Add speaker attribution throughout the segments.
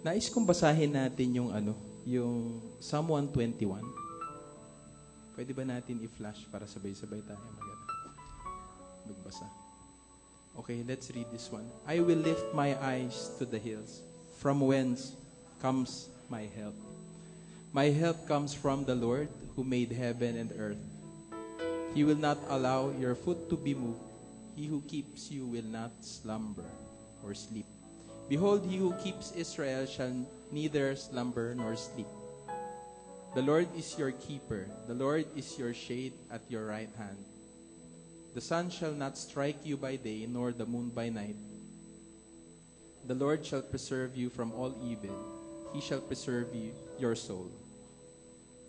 Speaker 1: Nais kong basahin natin yung Psalm 121. Pwede ba natin i-flash para sabay-sabay tayo magbasa? Okay, let's read this one. I will lift my eyes to the hills. From whence comes my help? My help comes from the Lord who made heaven and earth. He will not allow your foot to be moved. He who keeps you will not slumber or sleep. Behold, he who keeps Israel shall neither slumber nor sleep. The Lord is your keeper. The Lord is your shade at your right hand. The sun shall not strike you by day, nor the moon by night. The Lord shall preserve you from all evil. He shall preserve you, your soul.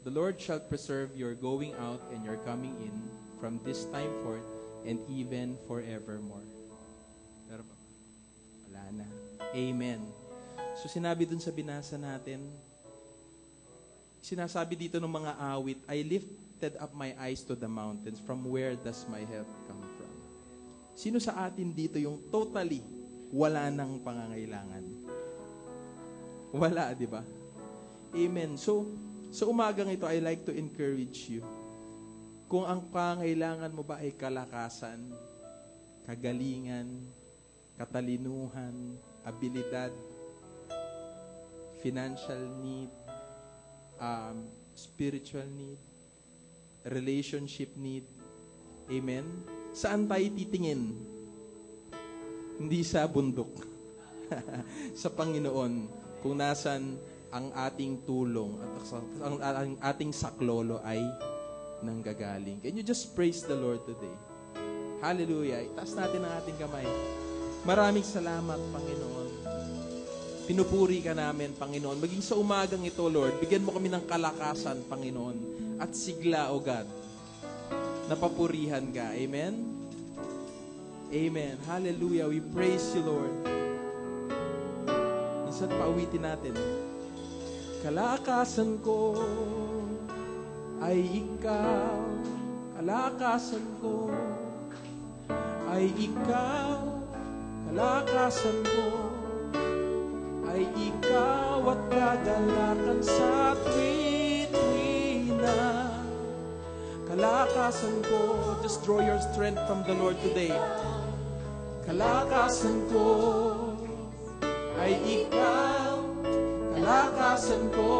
Speaker 1: The Lord shall preserve your going out and your coming in from this time forth and even forevermore. Pero wala na. Amen. So sinabi dun sa binasa natin, sinasabi dito ng mga awit, I lifted up my eyes to the mountains. From where does my help come from? Sino sa atin dito yung totally wala nang pangangailangan? Wala, di ba? Amen. So, sa umagang ito, I like to encourage you. Kung ang pangangailangan mo ba ay kalakasan, kagalingan, katalinuhan, abilidad, financial need, spiritual need, relationship need, amen? Saan tayo titingin? Hindi sa bundok. Sa Panginoon, kung nasan ang ating tulong at ang ating saklolo ay nanggagaling. Can you just praise the Lord today? Hallelujah. Itaas natin ang ating kamay. Maraming salamat, Panginoon. Pinupuri ka namin, Panginoon. Maging sa umagang ito, Lord, bigyan mo kami ng kalakasan, Panginoon. At sigla, O God. Napapurihan ka. Amen? Amen. Hallelujah. We praise you, Lord. Minsan pauwitin natin. Kalakasan ko ay ikaw. Kalakasan ko ay ikaw. Kalakasan ko ay ikaw at kagalakan sa tuwi-tuwi na. Kalakasan ko, just draw your strength from the Lord today. Kalakasan ko ay ikaw. Kalakasan ko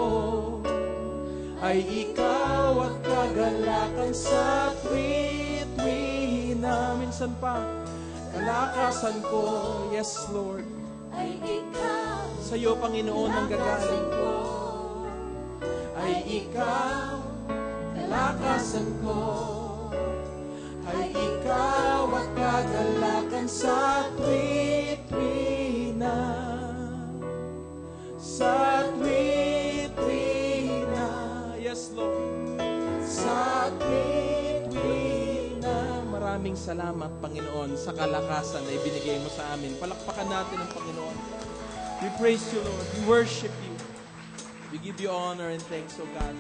Speaker 1: ay ikaw at kagalakan sa tuwi-tuwi na. Minsan pa, kalakasan ko, yes Lord,
Speaker 2: ay ikaw.
Speaker 1: sa iyo, Panginoon, ang gagaling ko. Ay ikaw, kalakasan ko. Ay ikaw at kagalakan sa tuwi-tuwi na. Sa tuwi-tuwi na. Yes, Lord. Sa tuwi-tuwi na. Maraming salamat, Panginoon, sa kalakasan na ibinigay mo sa amin. Palakpakan natin ang Panginoon. We praise you, Lord. We worship you. We give you honor and thanks, O God.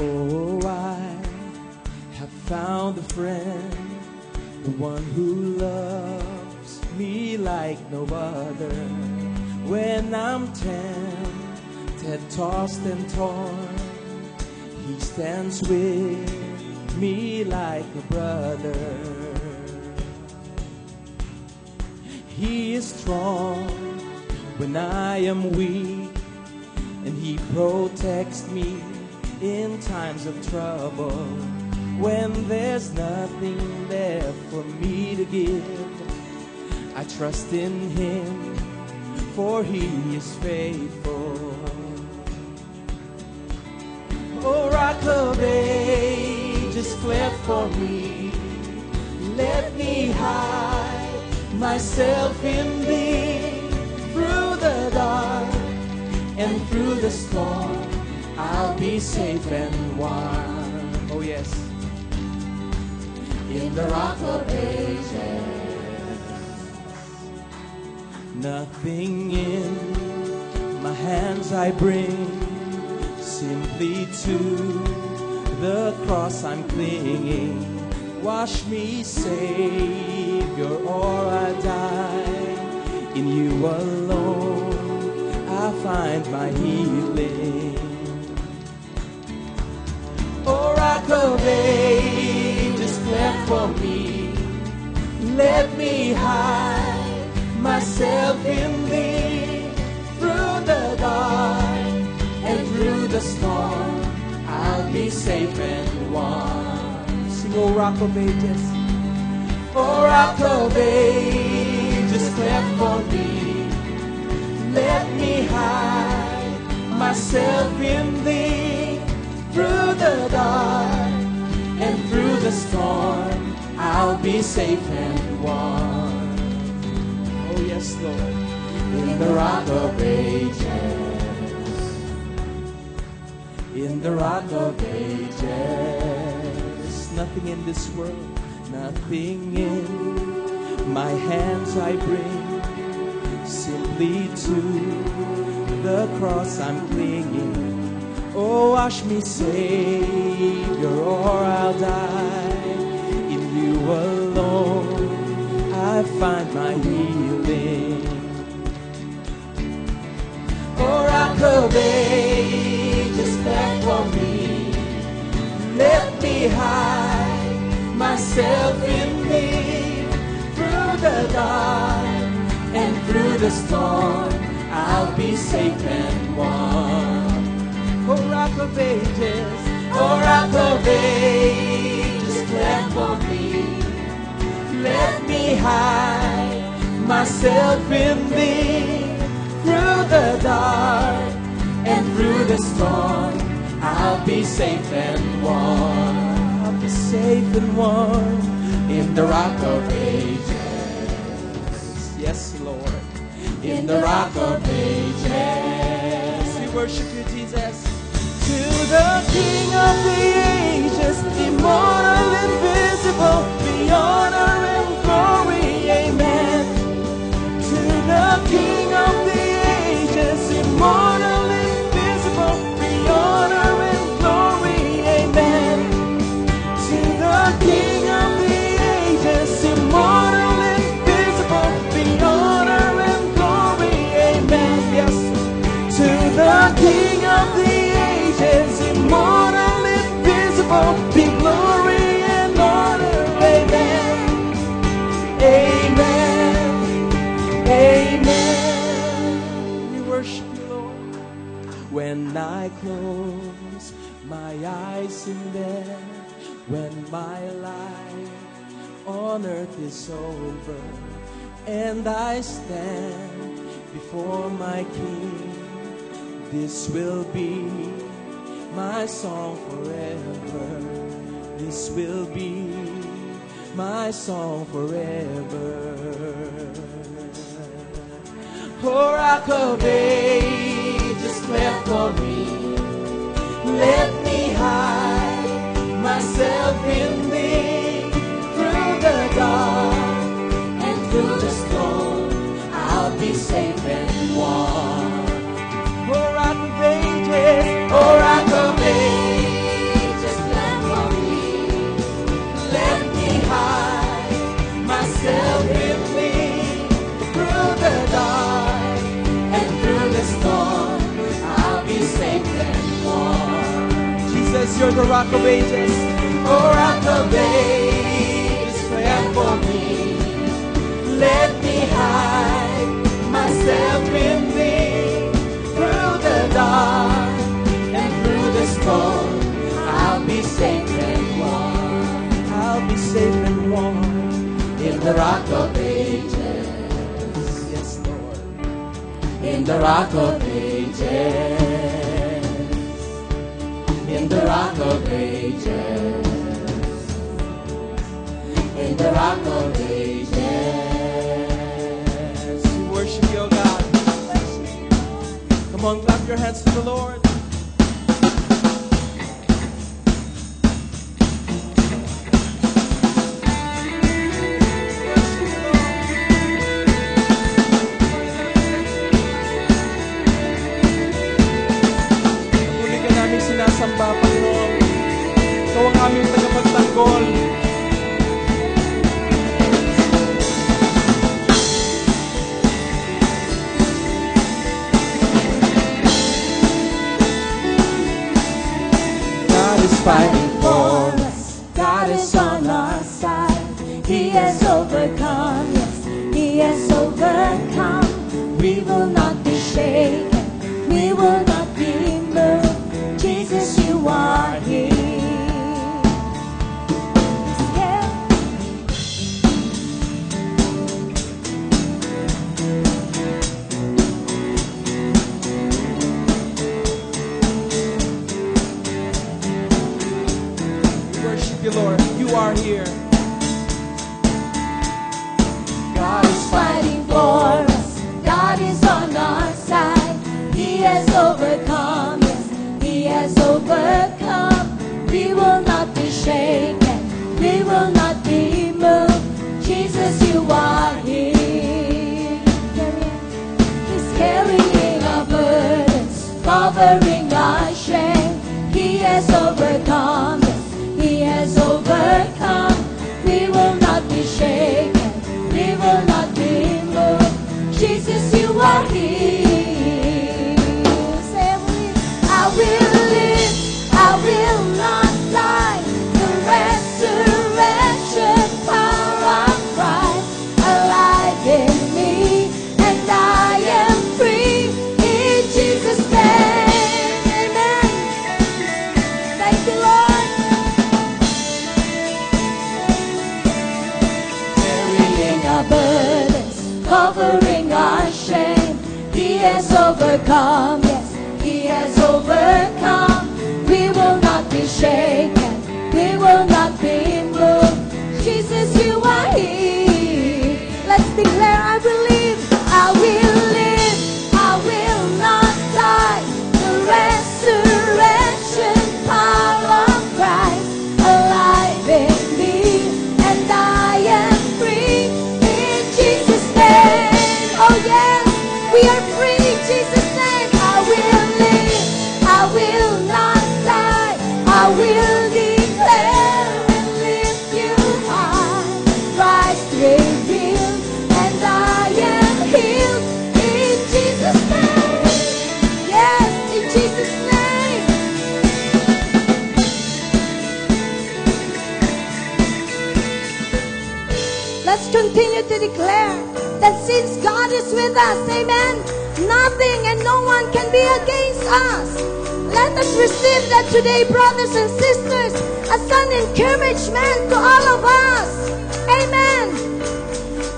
Speaker 1: Oh, I have found a friend, the one who loves me like no other. When I'm tempted, tossed and torn, he stands with me like a brother. He is strong when I am weak, and he protects me in times of trouble. When there's nothing left for me to give, I trust in him, for he is faithful. Oh, Rock of Ages, fled for me. Let me hide myself in thee. Through the dark and through the storm, I'll be safe and warm. Oh yes.
Speaker 2: in the rock of ages.
Speaker 1: Nothing in my hands I bring, simply to the cross I'm clinging. Wash me, Savior, or I die. In you alone I find my healing. O Rock of Ages, cleft for me. Let me hide myself in thee. Through the dark and through the storm, I'll be safe and warm. Sing, O Rock of Ages. O Rock of Ages, cleft for me. Let me hide myself in thee. Through the dark and through the storm, I'll be safe and warm. Oh yes, Lord, in the Rock of Ages, in the Rock of Ages. Nothing in this world, nothing in my hands I bring, simply to the cross I'm clinging. Oh, wash me, Savior, or I'll die. In you alone I find my healing. Oh, Rock of Ages, cleft for me. Let me hide myself in thee. Through the dark and through the storm, I'll be safe and warm. O Rock of Ages, O Rock of Ages, cleft for me. Let me hide myself in thee. Through the dark and through the storm, I'll be safe and warm. I'll be safe and warm in the Rock of Ages. Yes, Lord, in the Rock of Ages. We worship you, Jesus. To the King of the ages, immortal, invisible, the honor and glory, amen. To the King of the ages, immortal, invisible, the honor and glory, amen. To the King of the ages, immortal, invisible, the honor and glory, amen. Yes, to the King of the immortal, invisible, be glory and honor, amen, amen, amen. We worship you, Lord. When I close my eyes in bed, when my life on earth is over, and I stand before my King, this will be my song forever. This will be my song forever. O Rock of Ages, cleft for me. Let me hide myself in thee. Through the dark and through the storm, I'll be safe and warm. O Rock of Ages, O Rock of Ages, cleft for me. Let me hide myself in thee. Through the dark and through the storm, I'll be safe and warm. Jesus, you're the Rock of Ages. O Rock of Ages, cleft for me. Let me hide myself in thee. Through the dark and through the storm, I'll be safe and warm. I'll be safe and warm in the Rock of Ages. Yes, Lord, in the Rock of Ages, in the Rock of Ages, in the Rock of Ages. We worship you, O God. Come on, clap your hands to the Lord. call. God is fighting for us.
Speaker 2: God is on our side. He has overcome, yes, He has overcome. We will not be shaken, we will not be moved. Jesus, you are here. Yeah.
Speaker 1: We worship you, Lord. You are here.
Speaker 2: God is fighting for us. God is on our side. He has overcome, yes, He has overcome. We will not be shaken, we will not be moved. Jesus, you are here. He's carrying our burdens, covering our shame. He has overcome, yes, He has overcome. We will not be shaken, we will not be moved. Jesus, you are here. Say, I will live, I will not die. The resurrection power of Christ alive in me, and I am free in Jesus' name. Amen. Thank you, Lord. Carrying our burdens, covering our shame. He has overcome, yes, He has overcome. We will not be shaken, we will not be moved. Jesus, you are here. Let's declare, I believe, I will live, I will not die. The resurrection power of Christ alive in me, and I am free in Jesus' name. Oh yes, we are free in Jesus' name. I will live, I will not die. I will declare and lift you high. Christ revealed, and I am healed in Jesus' name. Yes, in Jesus' name. Let's continue to declare that since God is with us, amen, nothing and no one can be against us. Let us receive that today, brothers and sisters, as an encouragement to all of us. Amen.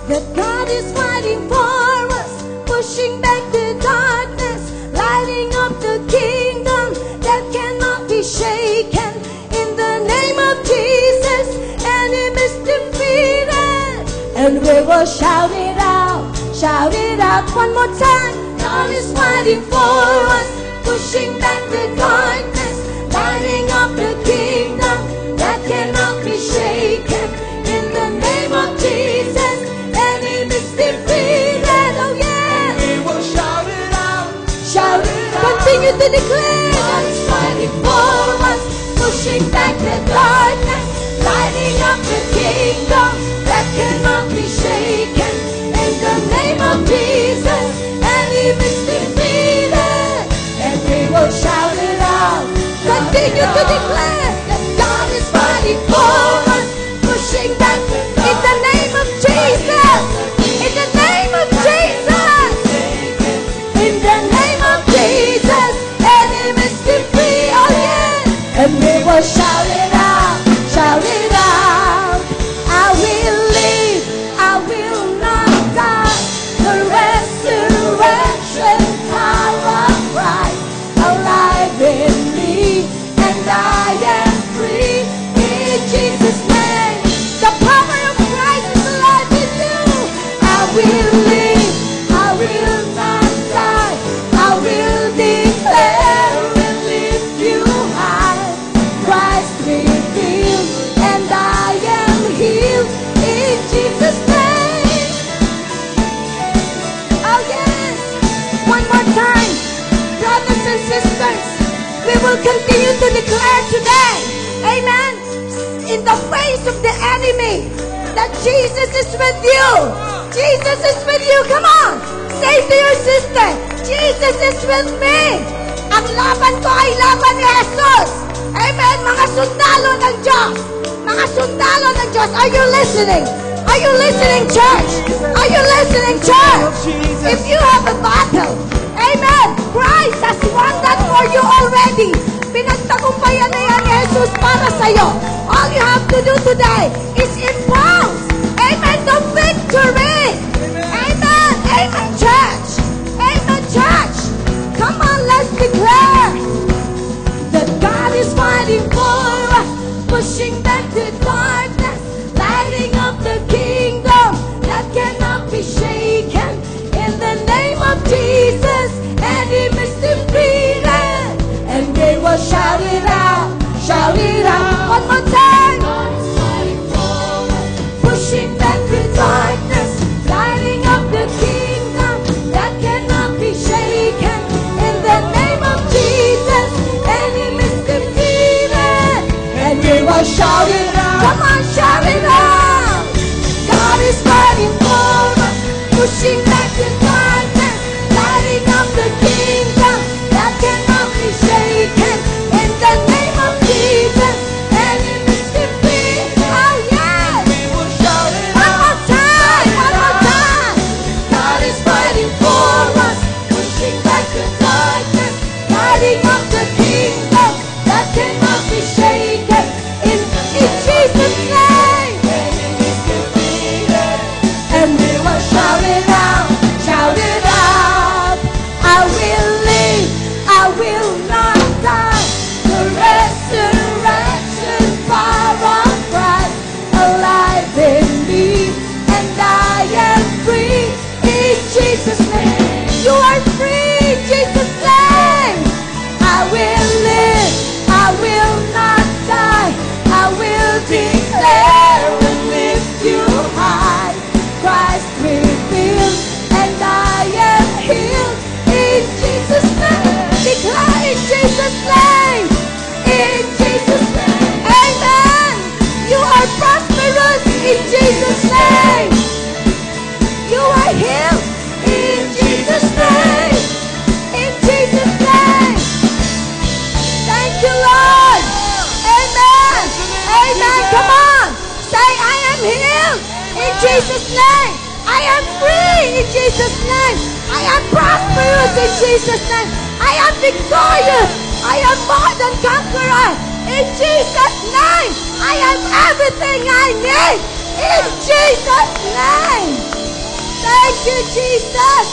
Speaker 2: That God is fighting for us, pushing back the darkness, lighting up the kingdom that cannot be shaken. In the name of Jesus, enemy is defeated. And we will shout it out one more time. God is fighting for us, pushing back the darkness, lighting up the kingdom that cannot be shaken. In the name of Jesus, enemies defeated. Oh yeah,
Speaker 1: We will shout it out.
Speaker 2: shout it out. Continue to declare. God is fighting for us, pushing back the darkness, lighting up the kingdom that cannot be shaken. In the name of Jesus, enemies defeated, and we will shout it out. Continue to declare that God is fighting for us, pushing back in the name of Jesus. In the name of Jesus. In the name of Jesus, enemies defeated. Oh yeah, and we will shout it out, shout it out. I will live, I will not die. The resurrection power of Christ alive in me, and I am free in Jesus' name. The power of Christ is alive in you. I will live, I will not die. I will declare and lift you high. Christ the face of the enemy that Jesus is with you. Jesus is with you. Come on. Say to your sister, Jesus is with me. Ang laban ko ay laban ni Jesus. Amen. Mga sundalo ng Diyos. Mga sundalo ng Diyos. Are you listening? Are you listening, church? Are you listening, church? If you have a battle, amen, Christ has won that for you already. Pinagtagumpayan na yan ni Jesus para sa'yo. All you have to do today is impose, amen, the victory. Amen. Amen, church. Amen, church. Come on, let's declare that God is fighting for us, pushing back the darkness, lighting up the kingdom that cannot be shaken. In the name of Jesus, and Him is defeated, and we will shout it out, shout it out. One more time. God is fighting for us, pushing back the darkness, lighting up the kingdom that cannot be shaken. In the name of Jesus, and Him is defeated, and we will shout it out. Come on, shout it out. God is fighting for us, pushing back the darkness, lighting up the kingdom that cannot be shaken. In the name of Jesus, and Him is defeated. Oh yes, we will shout it out. One more time, one more time. God is fighting for us, pushing back the darkness, lighting up the kingdom that cannot be shaken. In Jesus' name, and we will shout it out, shout it out. I will live, I will not die. The resurrection power of Christ alive in me, and I am free in Jesus' name. You are free in Jesus' name. I will live, I will not die. I will declare and lift you high. Christ revealed, and I am healed in Jesus' name. Declare in Jesus' name. In Jesus' name. Amen. You are prosperous in Jesus' name. You are healed in Jesus' name. In Jesus' name. Thank you, Lord. Amen. Amen. Come on. Say, I am healed in Jesus' name. I am free in Jesus' name. I am prosperous in Jesus' name. I am victorious. I am more than conqueror in Jesus' name. I am everything I need in Jesus' name. Thank you, Jesus.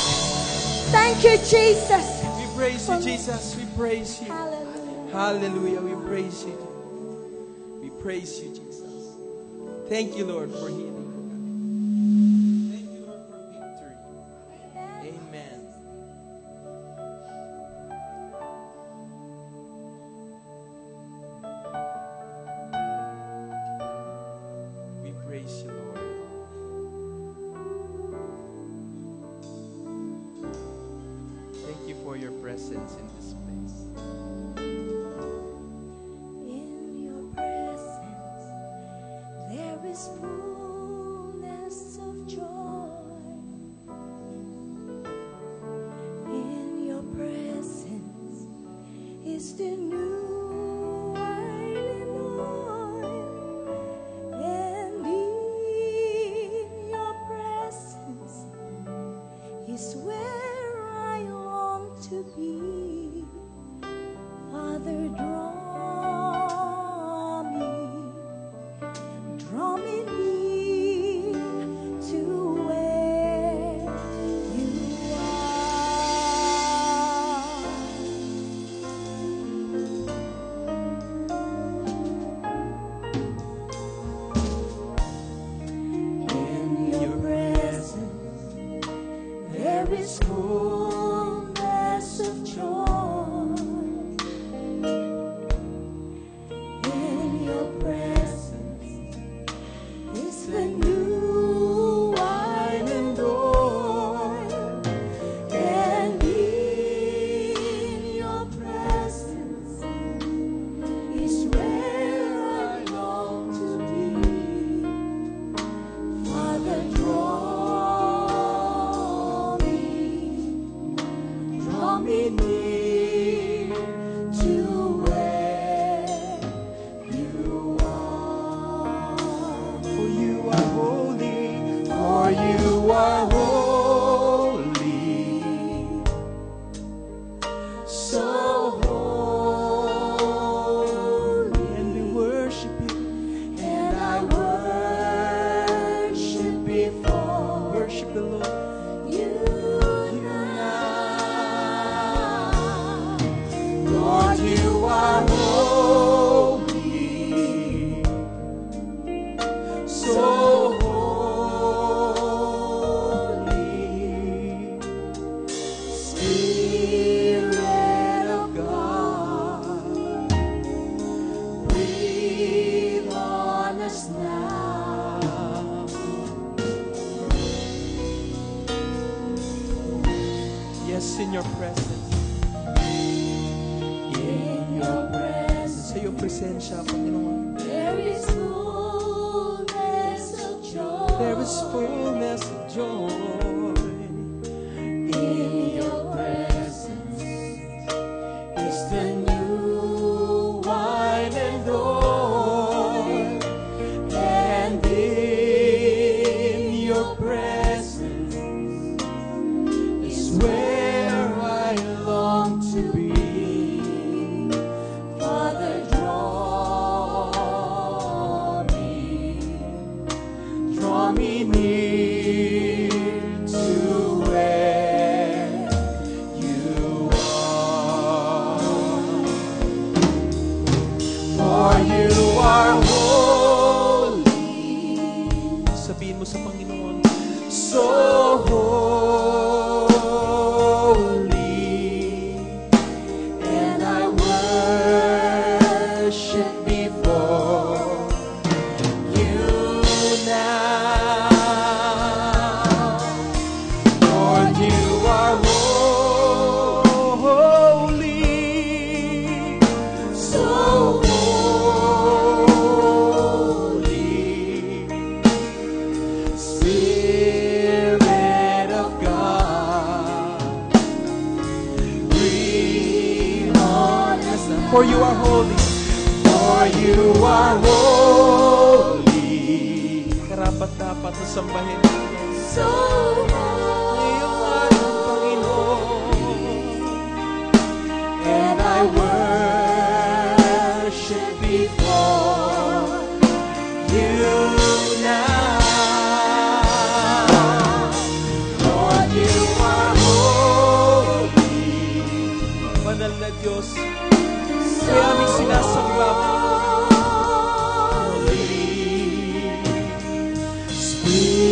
Speaker 2: Thank you, Jesus.
Speaker 1: We praise you, Jesus. We praise you.
Speaker 2: Hallelujah.
Speaker 1: Hallelujah. We praise you. We praise you, Jesus. Thank you, Lord, for healing. Thank you, Lord, for victory. Amen. We praise you, Lord. Thank you for your presence in this place.
Speaker 2: In your presence, there is fullness of joy. In your presence is the new wine and oil. And in your presence is where I long to be. Father, draw me near.
Speaker 1: in your presence.
Speaker 2: In your presence,
Speaker 1: Sa iyong presensya, Panginoon.
Speaker 2: there is fullness of joy.
Speaker 1: There is fullness of joy.
Speaker 2: In your presence is the new wine and oil, and in your presence is where I long to be. Father, draw me near to where you are. For you are holy,
Speaker 1: Sabihin mo sa Panginoon,
Speaker 2: so holy, and I worship before you now. Lord, you are holy, so holy. Spirit of God, breathe on us now.
Speaker 1: for you are holy.
Speaker 2: For you are holy,
Speaker 1: Karapat-dapat na sambahin.
Speaker 2: so
Speaker 1: Iyong ating Panginoon.
Speaker 2: and I worship before you now. Lord, you are holy,
Speaker 1: Banal na Diyos, kaya aming sinasamba.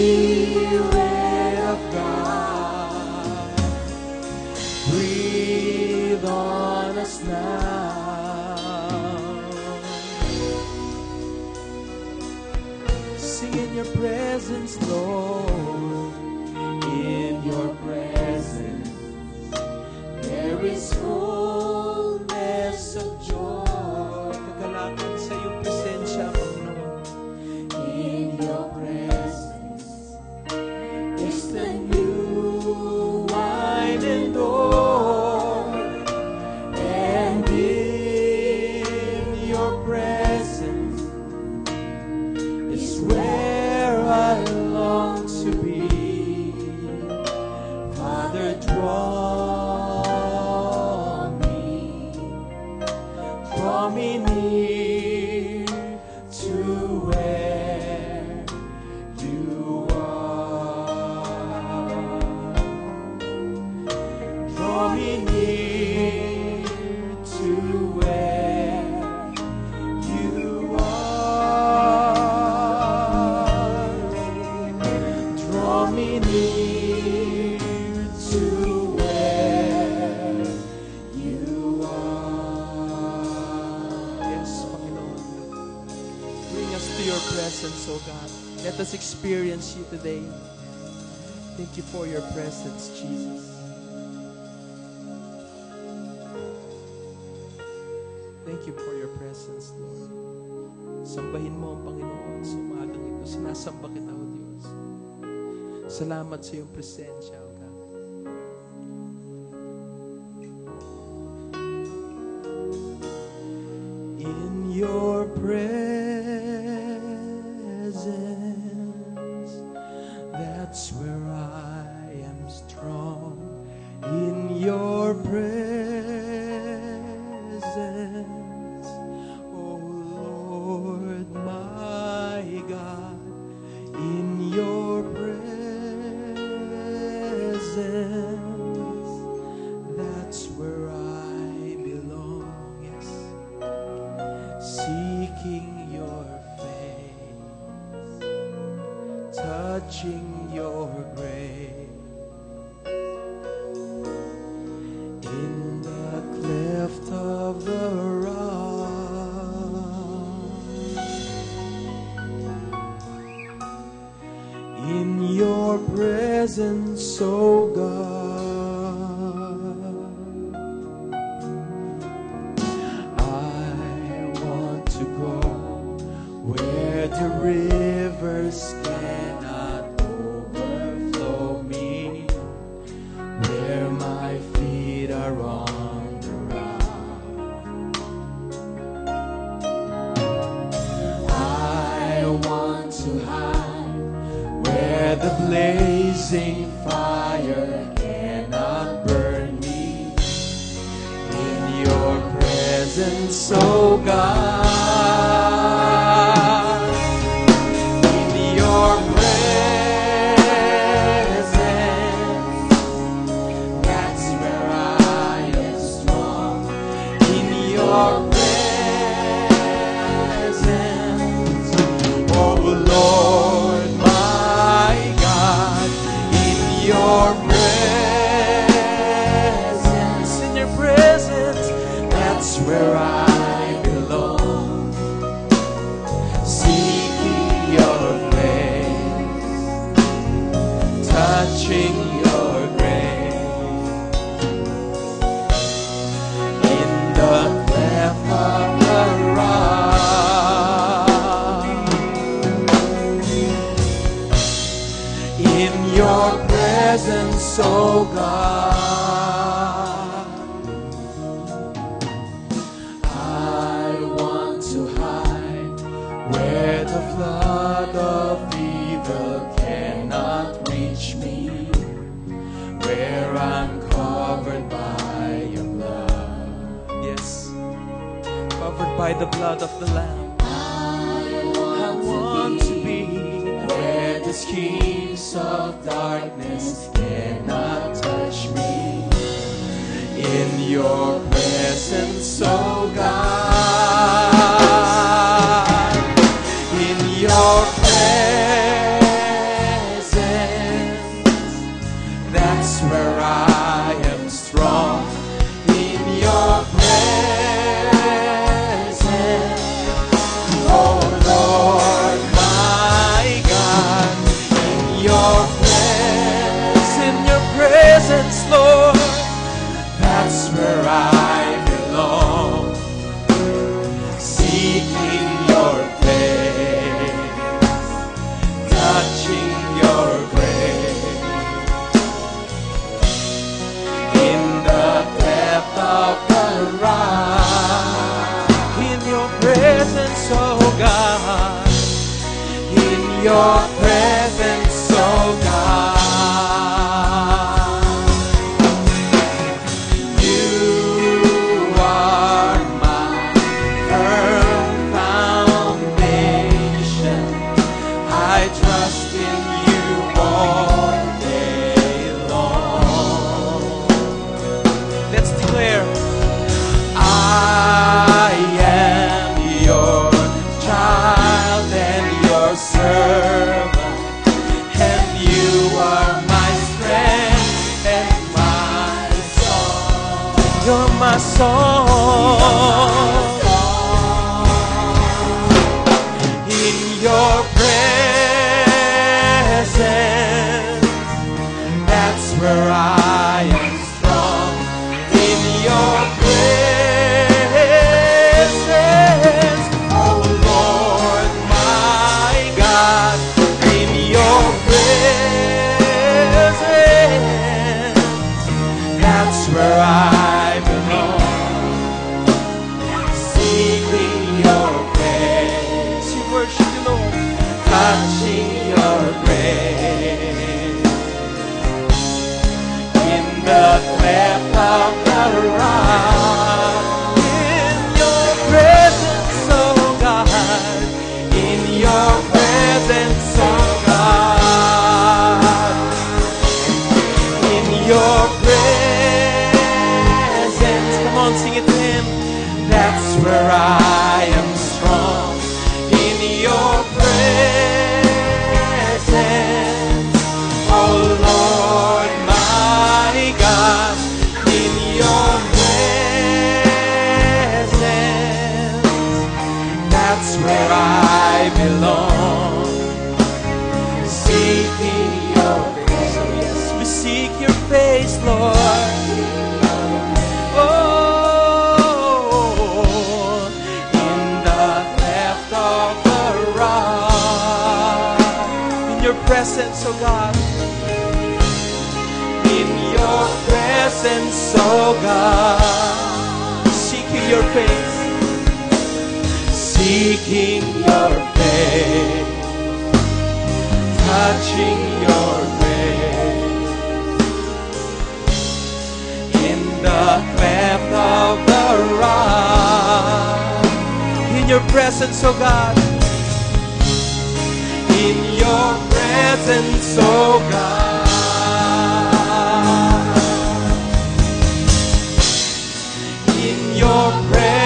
Speaker 2: Spirit of God, breathe on us now.
Speaker 1: Sing in your presence, Lord.
Speaker 2: In your presence, there is fullness of joy.
Speaker 1: Kagalakan sa iyong presensya, Panginoon.
Speaker 2: In your presence is the new wine and oil, and in your presence is where I long to be. Father, draw me near to where you are. Draw me near to where you are. Draw me near to where you are.
Speaker 1: Yes, Panginoon. Bring us to your presence, O God. Let us experience you today. Thank you for your presence, Jesus. Thank you for your presence, Lord. Sambahin mo ang Panginoon sa umagang ito. Sinasamba kita, O Diyos. Salamat sa iyong presensya, O God. In your presence, that's where I am strong. In your presence, oh Lord my God, in your presence, that's where I belong. Yes, seeking your face, touching your grace. In the cleft of the rock, in your presence, oh God, where the rivers cannot overflow me, where my feet are on the rock. I want to hide where the blazing fire cannot burn me, in your presence, oh God. In your presence, that's where I am strong. In your presence, oh Lord my God. In your presence, that's where I belong. Seeking your face, touching your grace, in the cleft of the rock. In your presence, oh God. Where the flood of evil cannot reach me, where I'm covered by your blood. Yes, covered by the blood of the Lamb. I want to be where the schemes of darkness cannot touch me, in your presence, oh God. Your presence, that's where I am strong. In your presence, oh Lord my God. In your presence, Lord, that's where I belong. Seeking your face, touching your grace, in the depth of the rock. In your presence, oh God. In your presence, oh God. You are my firm foundation. I trust in you all day long. Let's declare, I am your child and your servant, and you are my strength and my song. You're my song. In your presence, that's where I am strong. In your presence, oh Lord my God. In your presence, that's where I belong. Seeking your face, we worship you, Lord. Touching your grace, in the cleft of the rock. In your presence, oh God. In your presence, oh God. In your presence, come on, sing it to him. That's where I am strong. In your presence, oh Lord my God. In your presence, that's where I belong. Seeking your face, oh yes, we seek your face, Lord. Oh, in the cleft of the presence, oh God. In your presence, oh God. Seeking your face. Seeking your face. Touching your face. In the cleft of the rock. In your presence, oh God. In your presence, oh God. In your presence.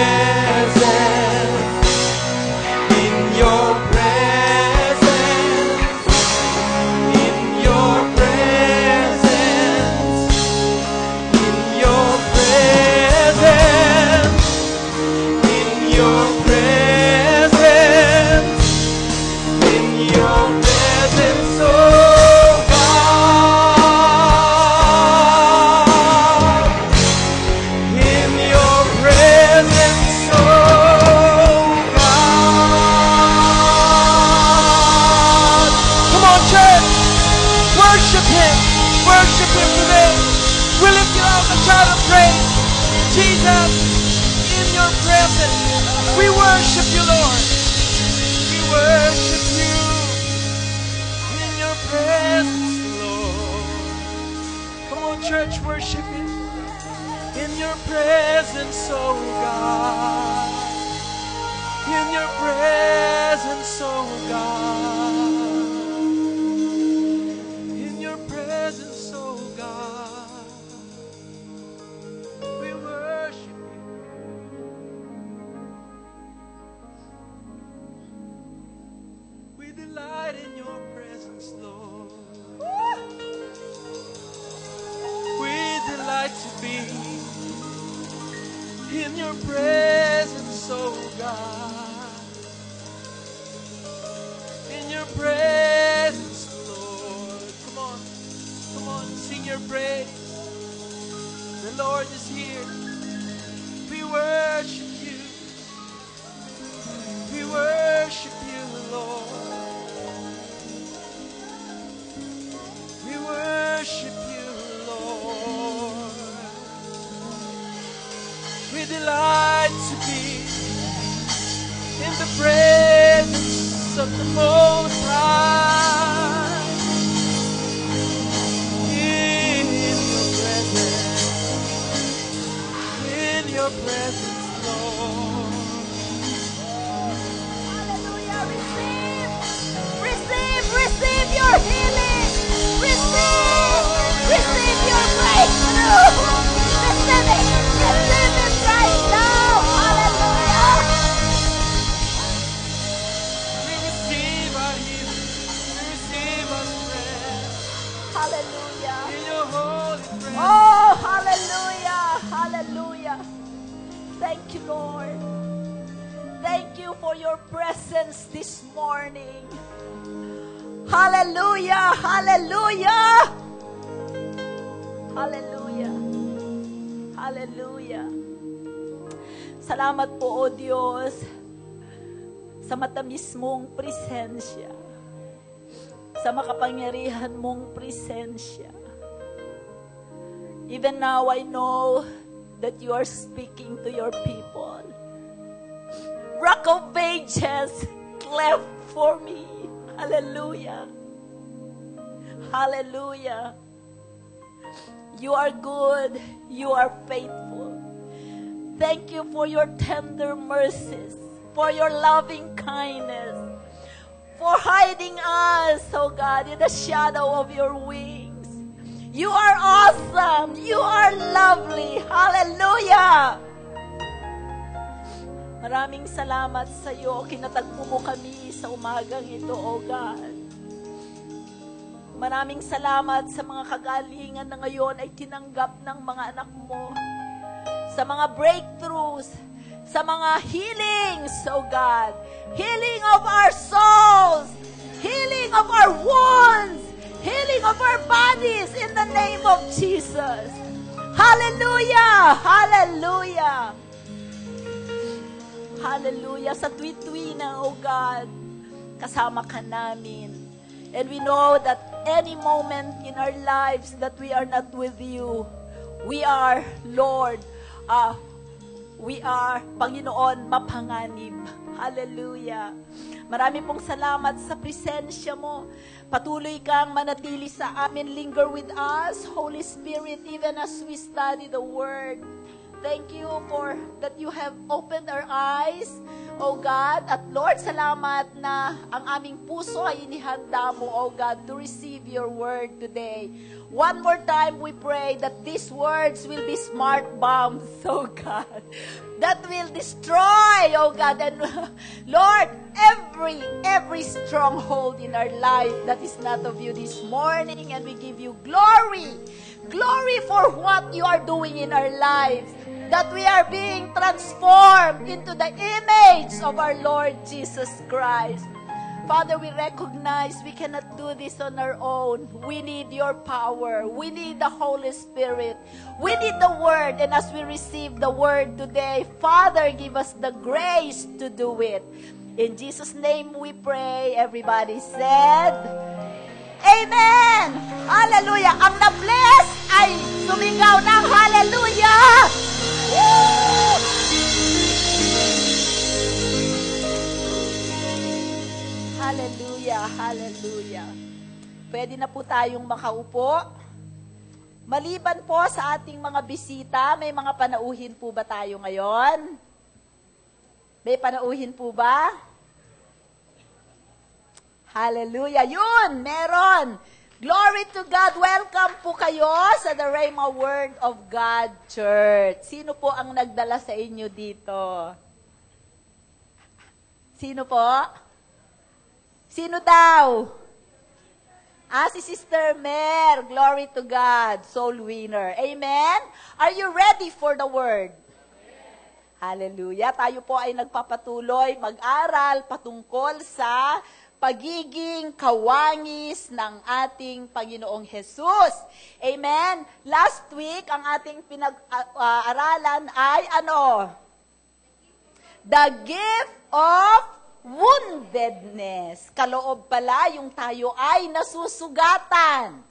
Speaker 1: In your presence. In your presence. In your presence. In your presence. In your presence, oh God. In your presence, oh God. Come on, church. Worship Him. Worship Him today. We lift you up a shout of praise. Jesus, in your presence, we worship you, Lord. We worship you in your presence, Lord. Come on, church, worship Him in your presence, oh God. In your presence, oh God. In your presence, oh God. We worship you. We delight in your presence, Lord. We delight to be in your presence, oh God. In your presence, Lord. Come on, sing your praise. The Lord is here. We worship you. We worship you, Lord. We worship you, Lord. We delight to be in the presence of the Most High. In your presence. In your presence, Lord.
Speaker 2: Hallelujah. Receive your healing. Receive your breakthrough. Receive it right now. Hallelujah.
Speaker 1: We receive our healing. We receive our strength.
Speaker 2: Hallelujah.
Speaker 1: In your holy presence.
Speaker 2: Oh, hallelujah. Hallelujah. Thank you, Lord. Thank you for your presence this morning. Hallelujah. Hallelujah. Hallelujah. Hallelujah. Salamat po, O Diyos, sa matamis mong presensya, sa makapangyarihan mong presensya. Even now, I know that you are speaking to your people. Rock of Ages, cleft for me. Hallelujah. Hallelujah. You are good. You are faithful. Thank you for your tender mercies, for your loving kindness, for hiding us, oh God, in the shadow of your wings. You are awesome. You are lovely. Hallelujah. Maraming salamat sa iyo. Kinatagpo mo kami sa umagang ito, O God. Maraming salamat sa mga kagalingan na ngayon ay tinanggap ng mga anak mo. Sa mga breakthroughs, sa mga healings, O God. Healing of our souls. Healing of our wounds. Healing of our bodies in the name of Jesus. Hallelujah! Hallelujah! Hallelujah. Sa tuwi-tuwi na, O God, kasama ka namin.
Speaker 3: And we know that any moment in our lives that we are not with you, we are, Lord, we are, Panginoon, mapanganib. Hallelujah. Marami pong salamat sa presensya mo. Patuloy kang manatili sa amin. Linger with us, Holy Spirit, even as we study the Word. Thank you for that you have opened our eyes, O God. At Lord, salamat na ang aming puso ay inihanda mo, O God, to receive your Word today. One more time, we pray that these words will be smart bombs, O God, that will destroy, O God, and Lord, every stronghold in our life that is not of you this morning, and we give you glory. Glory for what you are doing in our lives, that we are being transformed into the image of our Lord Jesus Christ. Father, we recognize we cannot do this on our own. We need your power. We need the Holy Spirit. We need the Word. And as we receive the Word today, Father, give us the grace to do it. In Jesus' name we pray. Everybody said, Amen! Hallelujah! Ang na-bless ay sumigaw ng Hallelujah! Woo! Hallelujah, hallelujah. Pwede na po tayong makaupo. Maliban po sa ating mga bisita, may mga panauhin po ba tayo ngayon? May panauhin po ba? Hallelujah. Yun, meron. Glory to God. Welcome po kayo sa The Rhema Word of God Church. Sino po ang nagdala sa inyo dito? Sino po? Sino daw? Si Sister Mer. Glory to God. Soul winner. Amen? Are you ready for the Word? Hallelujah. Tayo po ay nagpapatuloy mag-aral patungkol sa pagiging kawangis ng ating Panginoong Jesus. Amen? Last week, ang ating pinag-aralan ay ano? The gift of woundedness. Kaloob pala yung tayo ay nasusugatan.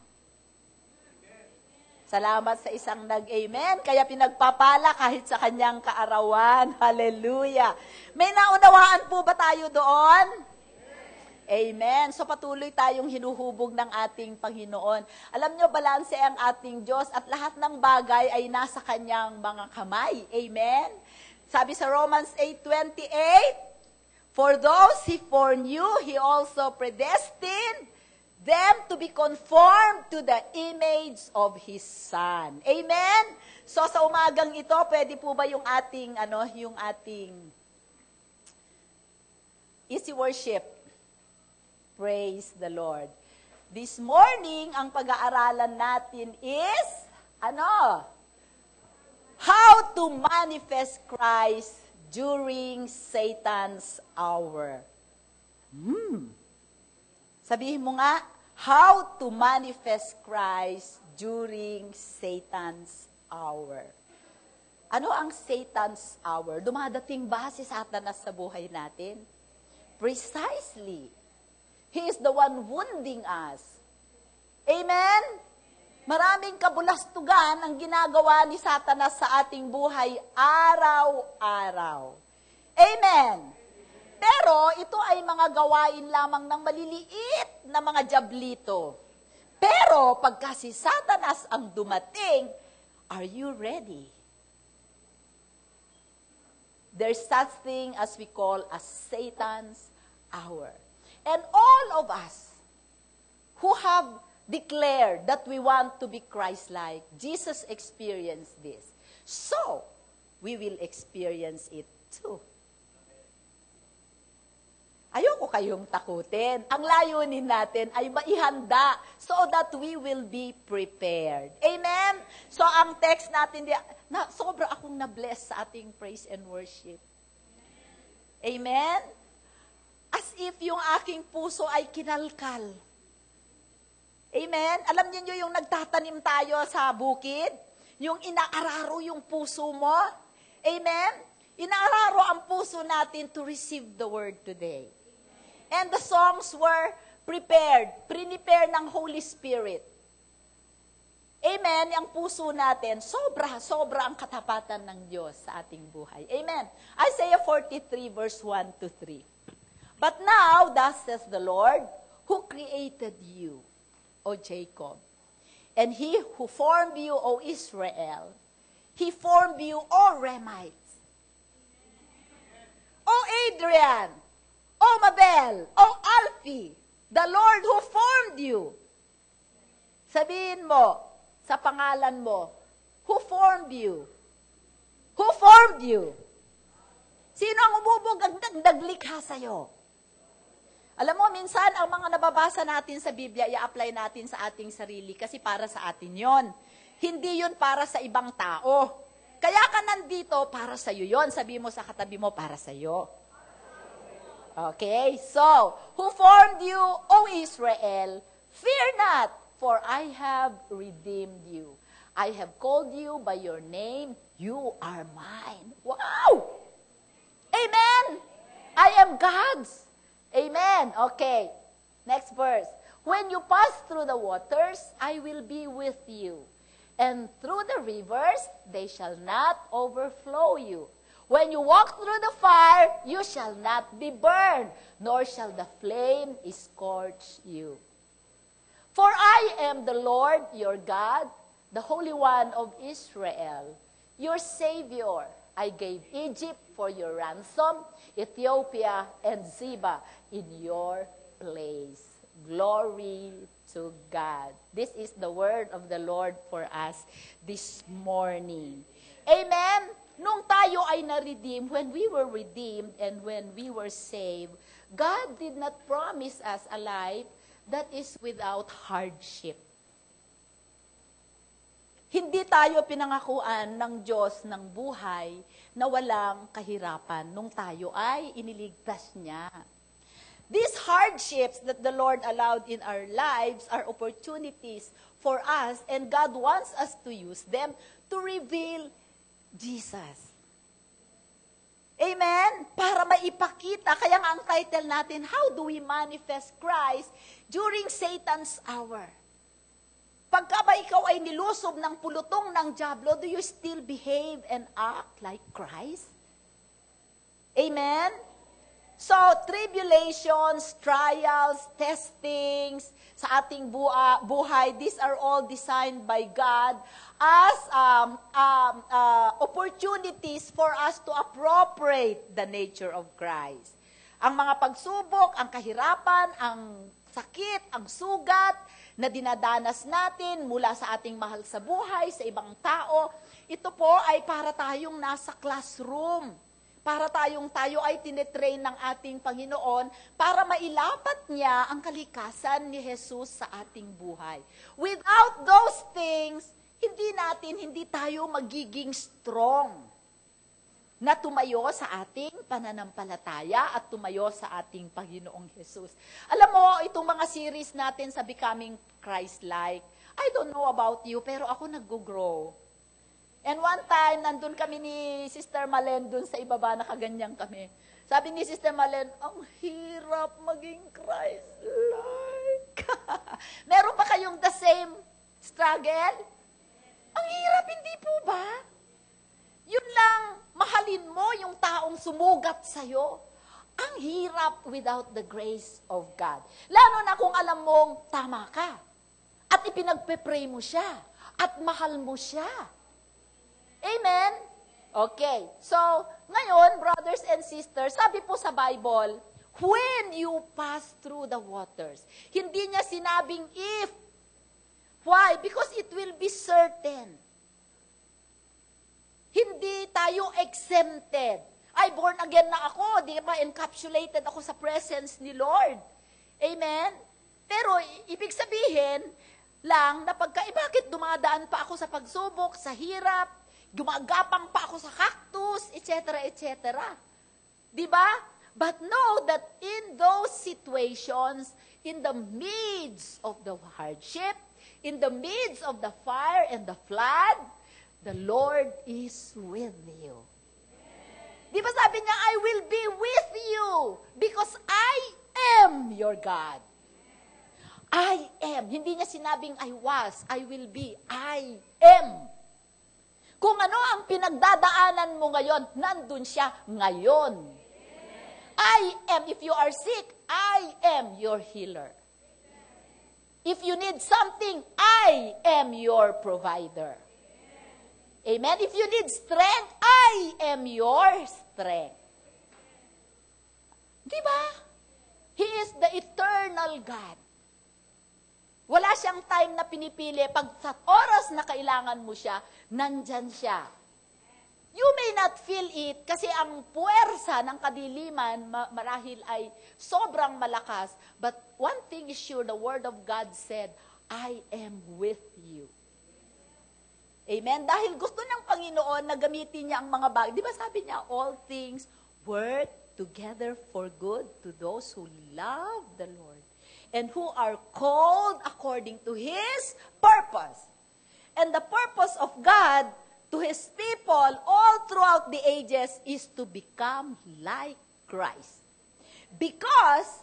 Speaker 3: Salamat sa isang nag-amen. Kaya pinagpapala kahit sa kanyang kaarawan. Hallelujah. May naunawaan po ba tayo doon? Amen. So patuloy tayong hinuhubog ng ating Panginoon. Alam nyo, balanse ang ating Diyos at lahat ng bagay ay nasa kanyang mga kamay. Amen. Sabi sa Romans 8:28, for those He foreknew, He also predestined them to be conformed to the image of His Son. Amen? So sa umagang ito, pwede po ba yung ating, easy worship? Praise the Lord. This morning, ang pag-aaralan natin is, how to manifest Christ during Satan's hour. Sabihin mo nga, how to manifest Christ during Satan's hour. Ano ang Satan's hour? Dumadating ba si Satanas sa buhay natin? Precisely. He is the one wounding us. Amen? Maraming kabulastugan ang ginagawa ni Satanas sa ating buhay araw-araw. Amen? Pero ito ay mga gawain lamang ng maliliit na mga diablito. Pero pagka si Satanas ang dumating, are you ready? There's such thing as we call a Satan's hour. And all of us who have declared that we want to be Christ-like, Jesus experienced this. So, we will experience it too. Ayoko kayong takutin. Ang layunin natin ay maihanda so that we will be prepared. Amen? So, ang text natin, sobra akong na-bless sa ating praise and worship. Amen? As if yung aking puso ay kinalkal. Amen? Alam niyo yung nagtatanim tayo sa bukid? Yung inaararo yung puso mo? Amen? Inaararo ang puso natin to receive the word today. And the songs were prepare ng Holy Spirit. Amen? Ang puso natin, sobra ang katapatan ng Diyos sa ating buhay. Amen? Isaiah 43 verse 1 to 3. But now, thus says the Lord, who created you, O Jacob, and he who formed you, O Israel, he formed you, O Remites, O Adrian, O Mabel, O Alfie, the Lord who formed you. Sabihin mo, sa pangalan mo, who formed you? Who formed you? Sino ang umubog ang naglikha sa'yo? Alam mo, minsan, ang mga nababasa natin sa Biblia, i-apply natin sa ating sarili kasi para sa atin yon. Hindi yun para sa ibang tao. Kaya ka nandito, para sa'yo yon. Sabi mo sa katabi mo, para sa'yo. Okay, so, who formed you, O Israel, fear not, for I have redeemed you. I have called you by your name. You are mine. Wow! Amen! I am God's. Amen. Okay. Next verse. When you pass through the waters, I will be with you. And through the rivers, they shall not overflow you. When you walk through the fire, you shall not be burned, nor shall the flame scorch you. For I am the Lord your God, the Holy One of Israel, your Savior. I gave Egypt for your ransom, Ethiopia and Zeba in your place. Glory to God. This is the word of the Lord for us this morning. Amen? Nung tayo ay na-redeem, when we were redeemed and when we were saved, God did not promise us a life that is without hardship. Hindi tayo pinangakuan ng Diyos ng buhay na walang kahirapan nung tayo ay iniligtas niya. These hardships that the Lord allowed in our lives are opportunities for us, and God wants us to use them to reveal Jesus. Amen? Para maipakita. Kaya nga ang title natin, How Do We Manifest Christ During Satan's Hour? Pagka ba ikaw ay nilusob ng pulutong ng dyablo, do you still behave and act like Christ? Amen? So, tribulations, trials, testings sa ating buhay, these are all designed by God as opportunities for us to appropriate the nature of Christ. Ang mga pagsubok, ang kahirapan, ang sakit, ang sugat na dinadanas natin mula sa ating mahal sa buhay, sa ibang tao, ito po ay para tayong nasa classroom. Para tayo ay tinetrain ng ating Panginoon para mailapat niya ang kalikasan ni Jesus sa ating buhay. Without those things, hindi tayo magiging strong na tumayo sa ating pananampalataya at tumayo sa ating Panginoong Jesus. Alam mo, itong mga series natin sa Becoming Christ-like, I don't know about you, pero ako nag-grow. And one time, nandun kami ni Sister Malen, dun sa ibaba, nakaganyan kami. Sabi ni Sister Malen, ang hirap maging Christ-like. Meron pa kayong the same struggle? Ang hirap, hindi po ba? Yun lang, mahalin mo yung taong sumugat sa'yo. Ang hirap without the grace of God. Lalo na kung alam mong tama ka. At ipinagpe-pray mo siya. At mahal mo siya. Amen? Okay. So, ngayon, brothers and sisters, sabi po sa Bible, when you pass through the waters, hindi niya sinabing if. Why? Because it will be certain. Hindi tayo exempted. Ay, born again na ako, di ba, encapsulated ako sa presence ni Lord. Amen? Pero, ibig sabihin lang na bakit dumadaan pa ako sa pagsubok, sa hirap, gumagapang pa ako sa cactus, etc., etc. Diba? But know that in those situations, in the midst of the hardship, in the midst of the fire and the flood, the Lord is with you. Di ba sabi niya, I will be with you because I am your God. I am. Hindi niya sinabing I was, I will be. I am. Kung ano ang pinagdadaanan mo ngayon, nandun siya ngayon. I am. If you are sick, I am your healer. If you need something, I am your provider. Amen? If you need strength, I am your strength. Diba? He is the eternal God. Wala siyang time na pinipili. Pag sa oras na kailangan mo siya, nandyan siya. You may not feel it kasi ang puwersa ng kadiliman marahil ay sobrang malakas. But one thing is sure, the Word of God said, I am with you. Amen? Dahil gusto ng Panginoon na gamitin niya ang mga bagay. Di ba sabi niya, all things work together for good to those who love the Lord and who are called according to His purpose. And the purpose of God to His people all throughout the ages is to become like Christ. Because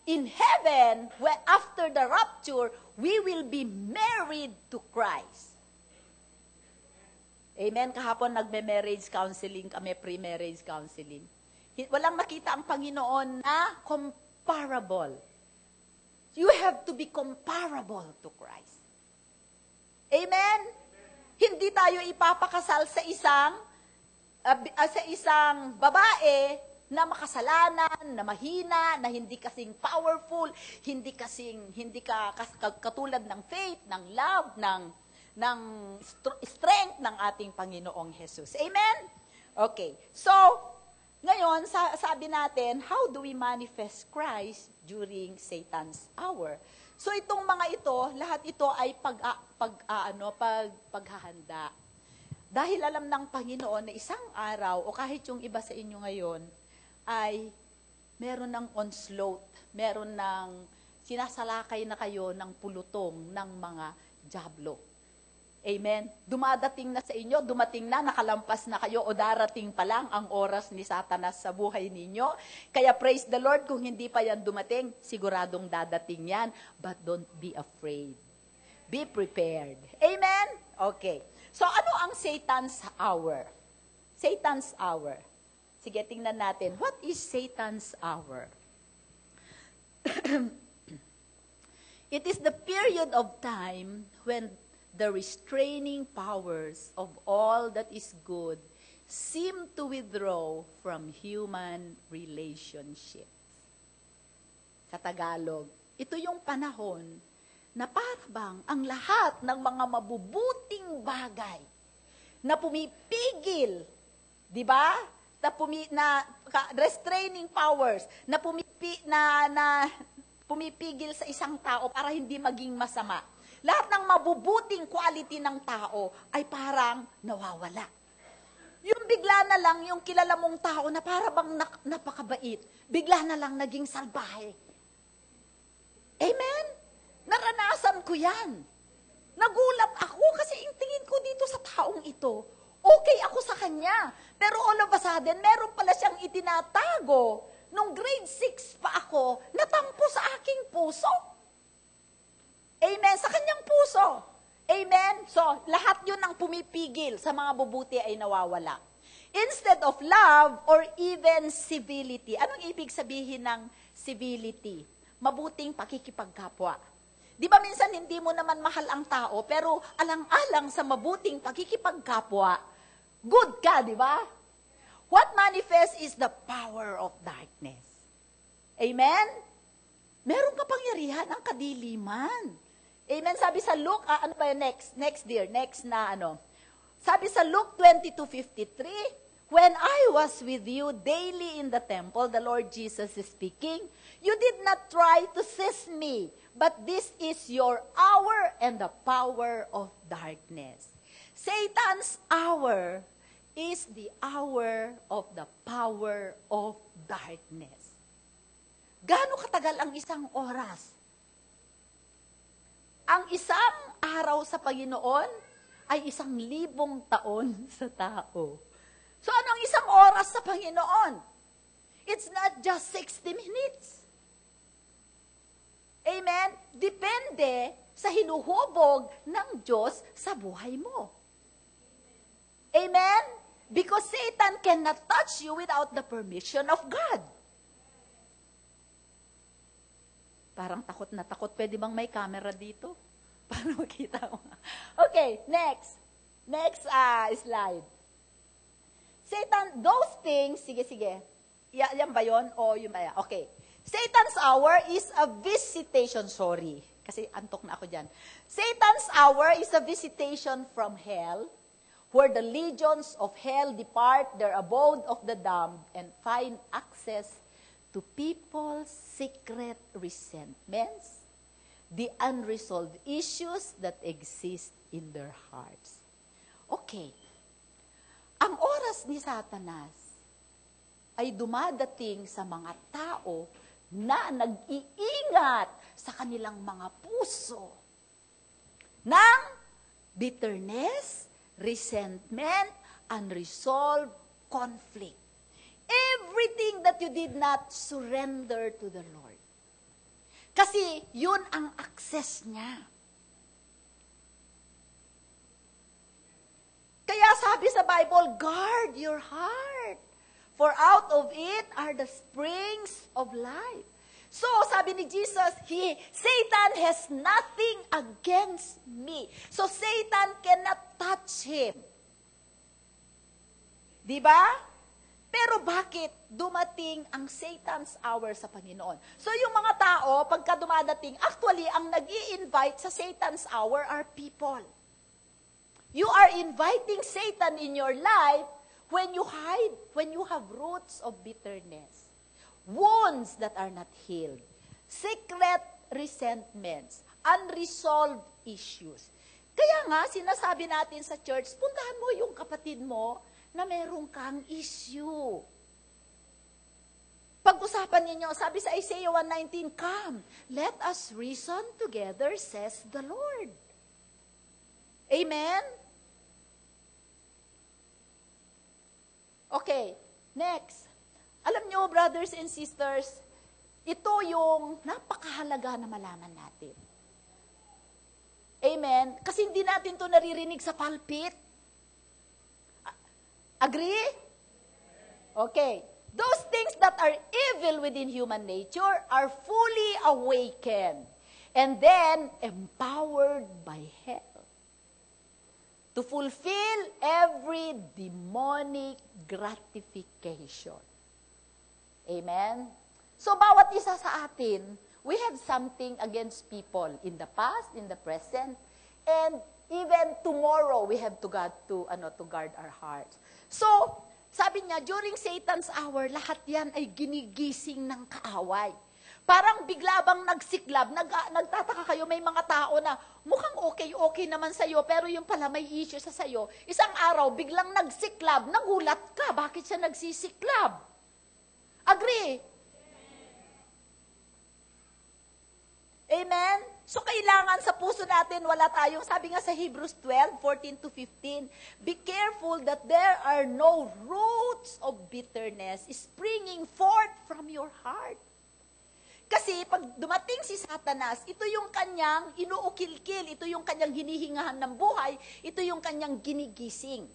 Speaker 3: in heaven, after the rapture, we will be married to Christ. Amen? Kahapon nagme-marriage counseling kami, pre-marriage counseling. Walang nakita ang Panginoon na comparable. You have to be comparable to Christ. Amen? Hindi tayo ipapakasal sa isang babae na makasalanan, na mahina, na hindi kasing powerful, hindi ka katulad ng faith, ng love, ng strength ng ating Panginoong Jesus. Amen? Okay. So, ngayon, sabi natin, how do we manifest Christ during Satan's hour? So itong mga ito, lahat ito ay paghahanda. Dahil alam ng Panginoon na isang araw, o kahit yung iba sa inyo ngayon, ay meron ng onslaught, meron ng sinasalakay na kayo ng pulutong ng mga dyablo. Amen? Dumating na sa inyo, nakalampas na kayo, o darating pa lang ang oras ni Satanas sa buhay ninyo. Kaya praise the Lord, kung hindi pa yan dumating, siguradong dadating yan. But don't be afraid. Be prepared. Amen? Okay. So ano ang Satan's hour? Satan's hour. Sige, tingnan natin. What is Satan's hour? It is the period of time when the restraining powers of all that is good seem to withdraw from human relationships. Sa Tagalog, ito yung panahon na parang ang lahat ng mga mabubuting bagay na pumipigil, di ba? Restraining powers na pumipigil sa isang tao para hindi maging masama. Lahat ng mabubuting quality ng tao ay parang nawawala. Yung bigla na lang, yung kilala mong tao na para bang napakabait, bigla na lang naging salbahe. Amen? Naranasan ko yan. Nagulat ako kasi yung tingin ko dito sa taong ito, okay ako sa kanya. Pero all of a sudden, meron pala siyang itinatago. Nung grade 6 pa ako, natampo sa aking puso. Amen? Sa kanyang puso. Amen? So, lahat yun ang pumipigil sa mga bubuti ay nawawala. Instead of love or even civility. Anong ibig sabihin ng civility? Mabuting pakikipagkapwa. Di ba minsan hindi mo naman mahal ang tao, pero alang-alang sa mabuting pakikipagkapwa, good ka, di ba? What manifests is the power of darkness. Amen? Meron kapangyarihan ang kadiliman. Amen? Sabi sa Luke, ano ba yun? Next dear, next na ano. Sabi sa Luke 22:53, when I was with you daily in the temple, the Lord Jesus is speaking, you did not try to seize me, but this is your hour and the power of darkness. Satan's hour is the hour of the power of darkness. Gaano katagal ang isang oras? Ang isang araw sa Panginoon ay 1,000 taon sa tao. So ano ang isang oras sa Panginoon? It's not just 60 minutes. Amen?
Speaker 4: Depende sa hinuhubog ng Diyos sa buhay mo. Amen? Because Satan cannot touch you without the permission of God. Parang takot na takot. Pwede bang may camera dito? Para makita mo. Okay, next. Next slide. Satan, those things, sige. Yan ba yun? O yun ba yan? Okay. Satan's hour is a visitation. Sorry. Kasi antok na ako dyan. Satan's hour is a visitation from hell, where the legions of hell depart their abode of the damned and find access to people's secret resentments, the unresolved issues that exist in their hearts. Okay. Ang oras ni Satanas ay dumadating sa mga tao na nag-iingat sa kanilang mga puso ng bitterness, resentment, unresolved conflict. Everything that you did not surrender to the Lord. Kasi yun ang access niya. Kaya sabi sa Bible, guard your heart. For out of it are the springs of life. So, sabi ni Jesus, Satan has nothing against me. So, Satan cannot touch him. Diba? Pero bakit dumating ang Satan's hour sa Panginoon? So, yung mga tao, pagka dumadating, actually, ang nag-i-invite sa Satan's hour are people. You are inviting Satan in your life when you hide, when you have roots of bitterness, wounds that are not healed, secret resentments, unresolved issues. Kaya nga, sinasabi natin sa church, puntahan mo yung kapatid mo na meron kang issue. Pag-usapan ninyo, sabi sa Isaiah 1:19, come, let us reason together, says the Lord. Amen? Okay, next. Alam nyo, brothers and sisters, ito yung napakahalaga na malaman natin. Amen? Kasi hindi natin to naririnig sa pulpit. Agree? Okay. Those things that are evil within human nature are fully awakened and then empowered by hell to fulfill every demonic gratification. Amen? So, bawat isa sa atin, we have something against people in the past, in the present, and even tomorrow, we have to guard our hearts. So, sabi niya, during Satan's hour, lahat yan ay ginigising ng kaaway. Parang bigla bang nagsiklab, nagtataka kayo, may mga tao na mukhang okay naman sa'yo, pero yung pala may issue sa sa'yo. Isang araw, biglang nagsiklab, nagulat ka, bakit siya nagsisiklab? Agree? Amen? So, kailangan sa puso natin, wala tayong, sabi nga sa Hebrews 12:14-15, be careful that there are no roots of bitterness springing forth from your heart. Kasi pag dumating si Satanas, ito yung kanyang inuukilkil, ito yung kanyang hinihingahan ng buhay, ito yung kanyang ginigising.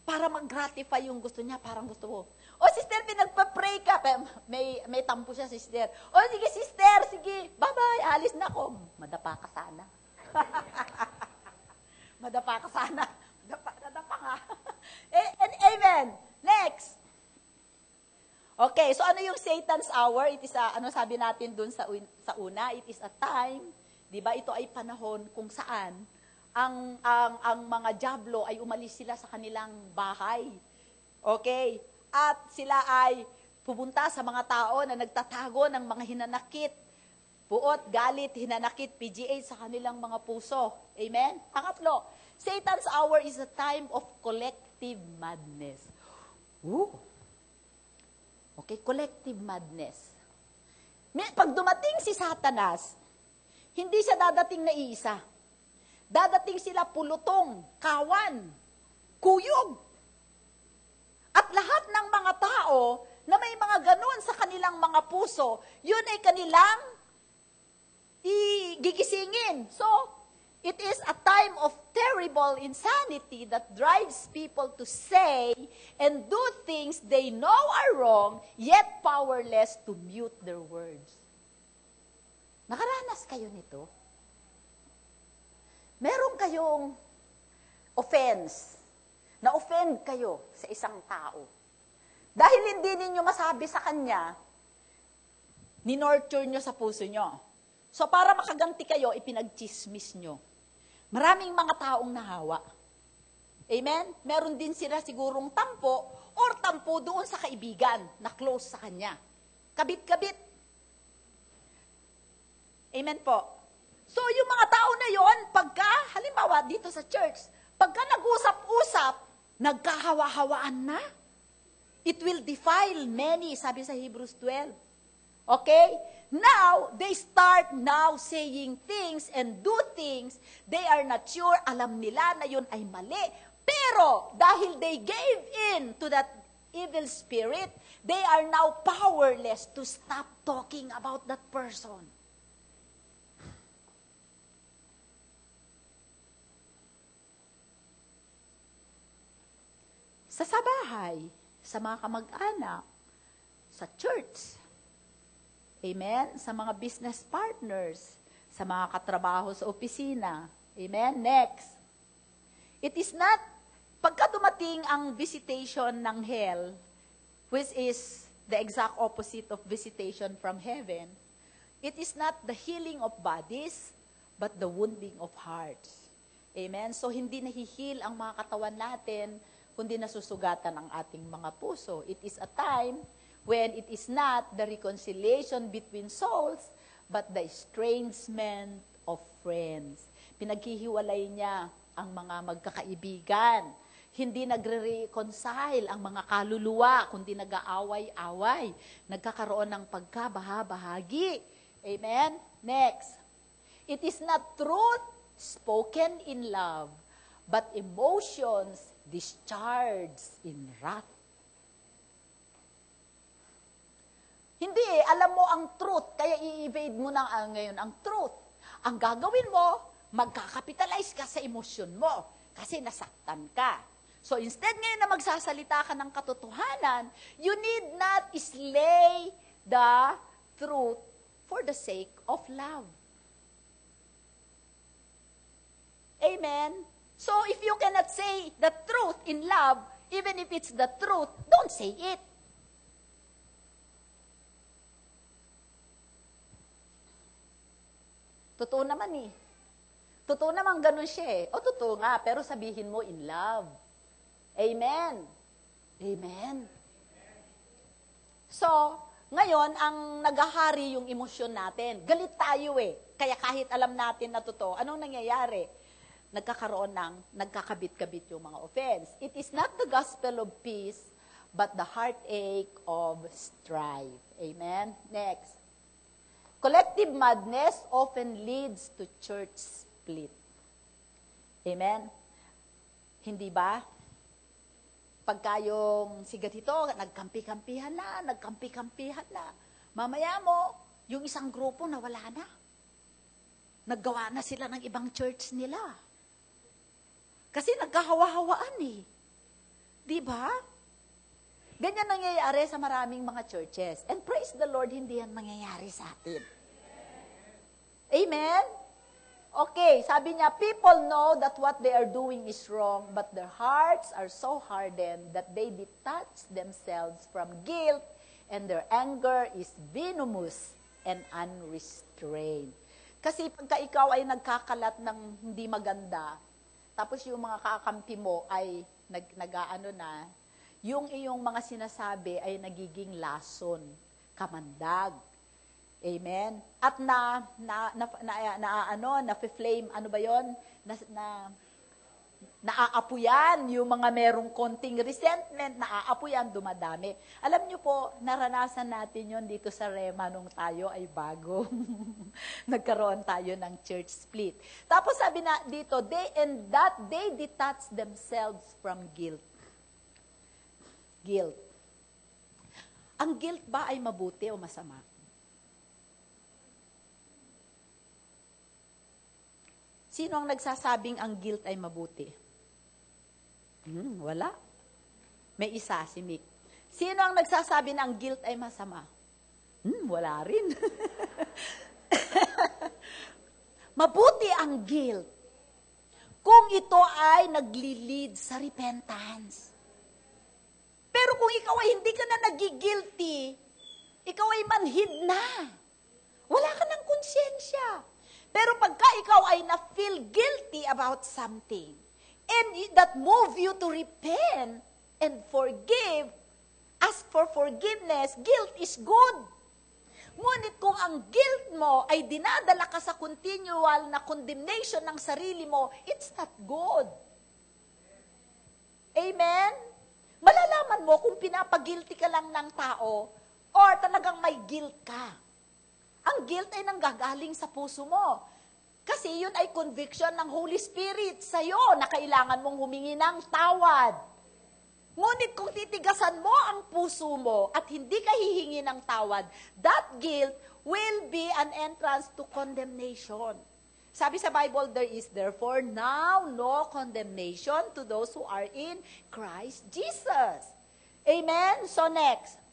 Speaker 4: Para mag-gratify yung gusto niya, parang gusto mo. O sister, pinagpa-pray ka. May tampo siya, sister. O sige, sister, sige, bye-bye, alis na ako. Madapa ka sana. Madapa ka sana. Nadapa ka. Amen. Next. Okay, so ano yung Satan's hour? It is ano sabi natin dun sa una, it is a time, 'di ba? Ito ay panahon kung saan ang mga dyablo ay umalis sila sa kanilang bahay. Okay? At sila ay pupunta sa mga tao na nagtatago ng mga hinanakit, puot, galit, hinanakit, PGA sa kanilang mga puso. Amen? Pangatlo, Satan's hour is a time of collective madness. Ooh. Okay, collective madness. Pag dumating si Satanas, hindi siya dadating na iisa. Dadating sila pulutong, kawan, kuyog. At lahat ng mga tao na may mga ganun sa kanilang mga puso, yun ay kanilang gigisingin. So, it is a time of terrible insanity that drives people to say and do things they know are wrong, yet powerless to mute their words. Nakaranas kayo nito? Meron kayong offense, na-offend kayo sa isang tao. Dahil hindi ninyo masabi sa kanya, ninurture nyo sa puso nyo. So para makaganti kayo, ipinagchismis nyo. Maraming mga taong nahawa. Amen? Meron din sila sigurong tampo or tampo doon sa kaibigan na close sa kanya. Kabit-kabit. Amen po. So yung mga tao na yon, pagka, halimbawa dito sa church, pagka nag-usap-usap, nagkahawa-hawaan na. It will defile many, sabi sa Hebrews 12. Okay? Now, they start now saying things and do things. They are not sure, alam nila na yun ay mali. Pero, dahil they gave in to that evil spirit, they are now powerless to stop talking about that person. Sa bahay, sa mga kamag-anak, sa church, amen, sa mga business partners, sa mga katrabaho sa opisina, amen, next. It is not, pagka dumating ang visitation ng hell, which is the exact opposite of visitation from heaven, it is not the healing of bodies, but the wounding of hearts. Amen? So, hindi nahihil ang mga katawan natin, kundi nasusugatan ang ating mga puso. It is a time when it is not the reconciliation between souls, but the estrangement of friends. Pinaghihiwalay niya ang mga magkakaibigan. Hindi nagre-reconcile ang mga kaluluwa, kundi nag-aaway-away. Nagkakaroon ng pagkabaha-bahagi. Amen? Next. It is not truth spoken in love, but emotions discharged in wrath. Hindi alam mo ang truth, kaya i-evade mo na ngayon ang truth. Ang gagawin mo, magkakapitalize ka sa emosyon mo, kasi nasaktan ka. So instead ngayon na magsasalita ka ng katotohanan, you need not slay the truth for the sake of love. Amen? So, if you cannot say the truth in love, even if it's the truth, don't say it. Totoo naman eh. Totoo naman ganun siya eh. O totoo nga, pero sabihin mo in love. Amen? Amen? So, ngayon, ang naghahari yung emosyon natin. Galit tayo eh. Kaya kahit alam natin na totoo, anong nangyayari? Nagkakaroon ng nagkakabit-kabit yung mga offense. It is not the gospel of peace, but the heartache of strife. Amen? Next. Collective madness often leads to church split. Amen? Hindi ba? Pagka yung si ganito, nagkampi-kampihan na. Mamaya mo, yung isang grupo nawala na. Naggawa na sila ng ibang church nila. Kasi nagkahawa-hawaan eh. Di ba? Ganyan nangyayari sa maraming mga churches. And praise the Lord, hindi yan nangyayari sa atin. Amen? Okay, sabi niya, people know that what they are doing is wrong, but their hearts are so hardened that they detach themselves from guilt, and their anger is venomous and unrestrained. Kasi pagka ikaw ay nagkakalat ng hindi maganda, tapos yung mga kakampi mo ay nag-aano na, yung iyong mga sinasabi ay nagiging lason, kamandag. Amen? At na-flame, ano ba yon? Naaapuyan yung mga merong konting resentment, naaapuyan, dumadami. Alam niyo po, naranasan natin yon dito sa Rema nung tayo ay bago. Nagkaroon tayo ng church split. Tapos sabi na dito, they detach themselves from guilt. Guilt. Ang guilt ba ay mabuti o masama? Sino ang nagsasabing ang guilt ay mabuti? Wala. May isa, si Mick. Sino ang nagsasabi na ang guilt ay masama? Wala rin. Mabuti ang guilt kung ito ay nagli-lead sa repentance. Pero kung ikaw ay hindi ka na nagigilty, ikaw ay manhid na. Wala ka ng konsyensya. Pero pagka ikaw ay na-feel guilty about something, and that move you to repent and forgive, ask for forgiveness, guilt is good. Ngunit kung ang guilt mo ay dinadala ka sa continual na condemnation ng sarili mo, it's not good. Amen? Malalaman mo kung pinapagilty ka lang ng tao or talagang may guilt ka. Ang guilt ay nanggagaling sa puso mo. Kasi yun ay conviction ng Holy Spirit sa'yo na kailangan mong humingi ng tawad. Ngunit kung titigasan mo ang puso mo at hindi ka hihingi ng tawad, that guilt will be an entrance to condemnation. Sabi sa Bible, there is therefore now no condemnation to those who are in Christ Jesus. Amen? So next.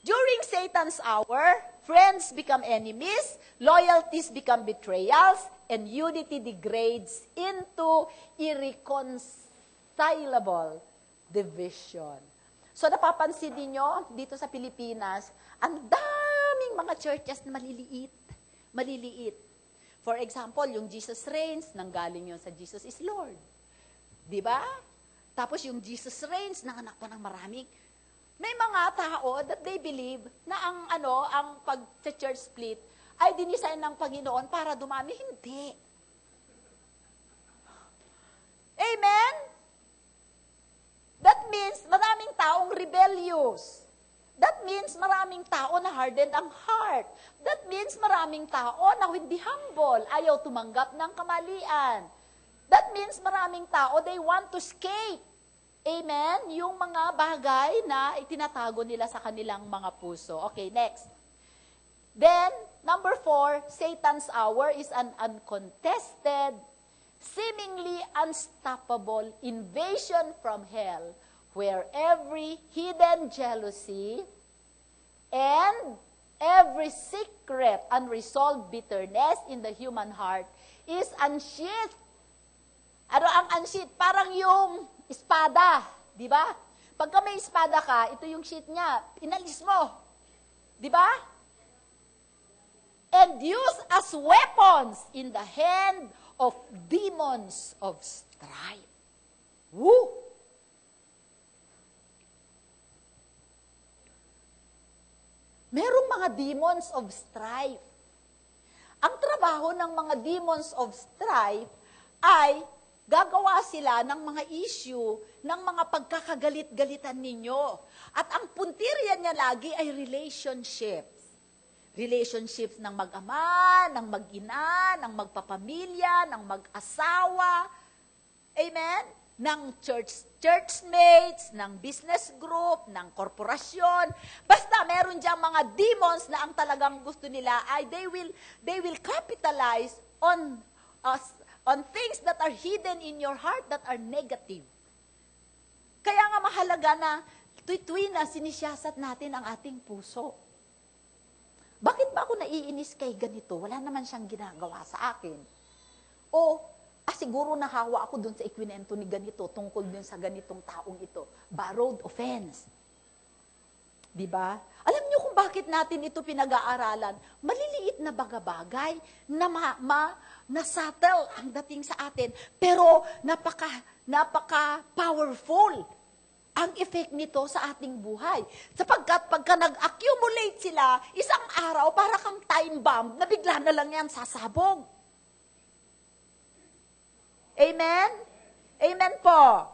Speaker 4: During Satan's hour, friends become enemies, loyalties become betrayals, and unity degrades into irreconcilable division. So napapansin niyo dito sa Pilipinas, ang daming mga churches na maliliit. Maliliit. For example, yung Jesus Reigns, nanggaling yun sa Jesus is Lord. Di ba? Tapos yung Jesus Reigns, nanganak pa ng maraming. May mga tao that they believe na ang pag-church split ay dinisign ng Panginoon para dumami. Hindi. Amen? That means maraming taong rebellious. That means maraming tao na hardened ang heart. That means maraming tao na hindi humble, ayaw tumanggap ng kamalian. That means maraming tao, they want to escape. Amen? Yung mga bagay na itinatago nila sa kanilang mga puso. Okay, next. Then, number 4, Satan's hour is an uncontested, seemingly unstoppable invasion from hell, where every hidden jealousy and every secret unresolved bitterness in the human heart is unsheathed. Ano ang unsheathed? Parang yung espada, di ba? Pagka may espada ka, ito yung sheath niya, inalis mo. Di ba? And used as weapons in the hand of demons of strife. Woo! Merong mga demons of strife. Ang trabaho ng mga demons of strife ay gagawa sila ng mga issue, ng mga pagkakagalit-galitan ninyo. At ang puntirya niya lagi ay relationships. Relationships ng mag-ama, ng mag-ina, ng magpapamilya, ng mag-asawa. Amen? Ng churchmates, ng business group, ng korporasyon. Basta meron diyang mga demons na ang talagang gusto nila ay they will capitalize on things that are hidden in your heart that are negative. Kaya nga mahalaga na tuwi-tuwi na sinisiyasat natin ang ating puso. Bakit ba ako naiinis kay ganito? Wala naman siyang ginagawa sa akin. O, siguro nahawa ako dun sa ikwinento ni ganito tungkol dun sa ganitong taong ito. Borrowed offense. Diba? Alam niyo kung bakit natin ito pinag-aaralan? Maliliit na bagay na na-subtle ang dating sa atin, pero napaka-powerful ang effect nito sa ating buhay. Sapagkat pagka nag-accumulate sila, isang araw, para kang time bomb, na bigla na lang yan sasabog. Amen? Amen po.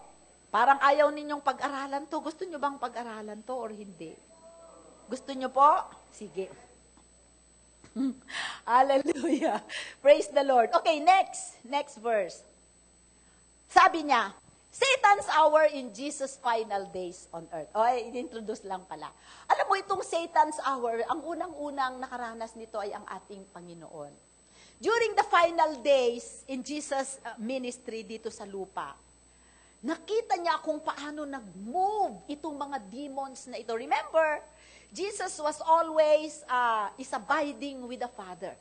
Speaker 4: Parang ayaw ninyong pag-aralan to. Gusto nyo bang pag-aralan to or hindi? Gusto nyo po? Sige. Hallelujah. Praise the Lord. Okay, next verse. Sabi niya, Satan's hour in Jesus' final days on earth. I-introduce lang pala. Alam mo, itong Satan's hour, ang unang-unang nakaranas nito ay ang ating Panginoon. during the final days in Jesus' ministry dito sa lupa, nakita niya kung paano nag-move itong mga demons na ito. Remember, Jesus was always is abiding with the Father.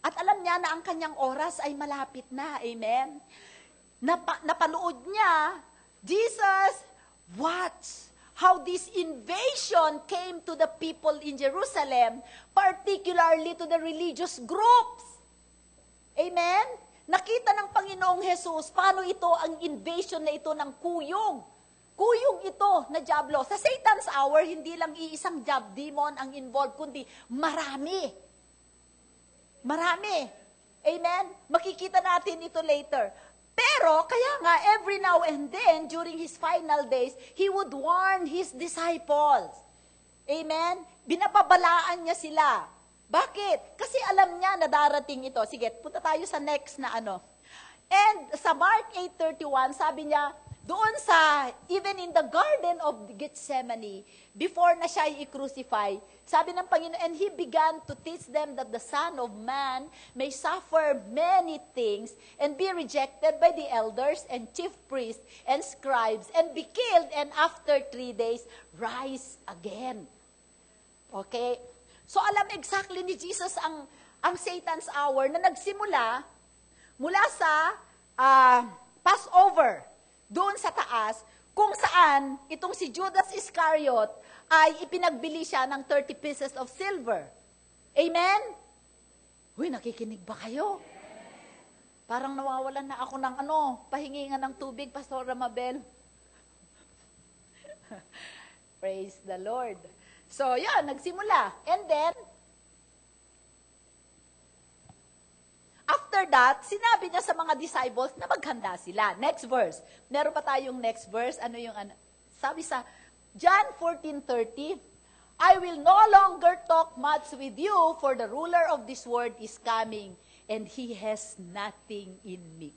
Speaker 4: At alam niya na ang kanyang oras ay malapit na. Amen? Napanood niya, Jesus, watch how this invasion came to the people in Jerusalem, particularly to the religious groups. Amen? Nakita ng Panginoong Jesus, paano ito ang invasion na ito ng kuyog. Kuyog ito na dyablo. Sa Satan's hour, hindi lang iisang demon ang involved, kundi marami. Marami. Amen? Makikita natin ito later. Pero, kaya nga, every now and then, during his final days, he would warn his disciples. Amen? Binababalaan niya sila. Bakit? Kasi alam niya na darating ito. Sige, punta tayo sa next na ano. And sa Mark 8:31, sabi niya, doon sa, even in the Garden of Gethsemane, before na siya i-crucify, sabi ng Panginoon, and He began to teach them that the Son of Man may suffer many things and be rejected by the elders and chief priests and scribes and be killed and after 3 days rise again. Okay? So alam exactly ni Jesus ang Satan's hour na nagsimula mula sa Passover, doon sa taas, kung saan itong si Judas Iscariot ay ipinagbili siya ng 30 pieces of silver. Amen? Uy, nakikinig ba kayo? Parang nawawalan na ako ng pahingingan ng tubig, Pastor Ramabel. Praise the Lord. So, yan, nagsimula. And then, after that, sinabi niya sa mga disciples na maghanda sila. Next verse. Meron pa tayong next verse. Ano yung sabi sa John 14:30, I will no longer talk much with you, for the ruler of this world is coming, and he has nothing in me.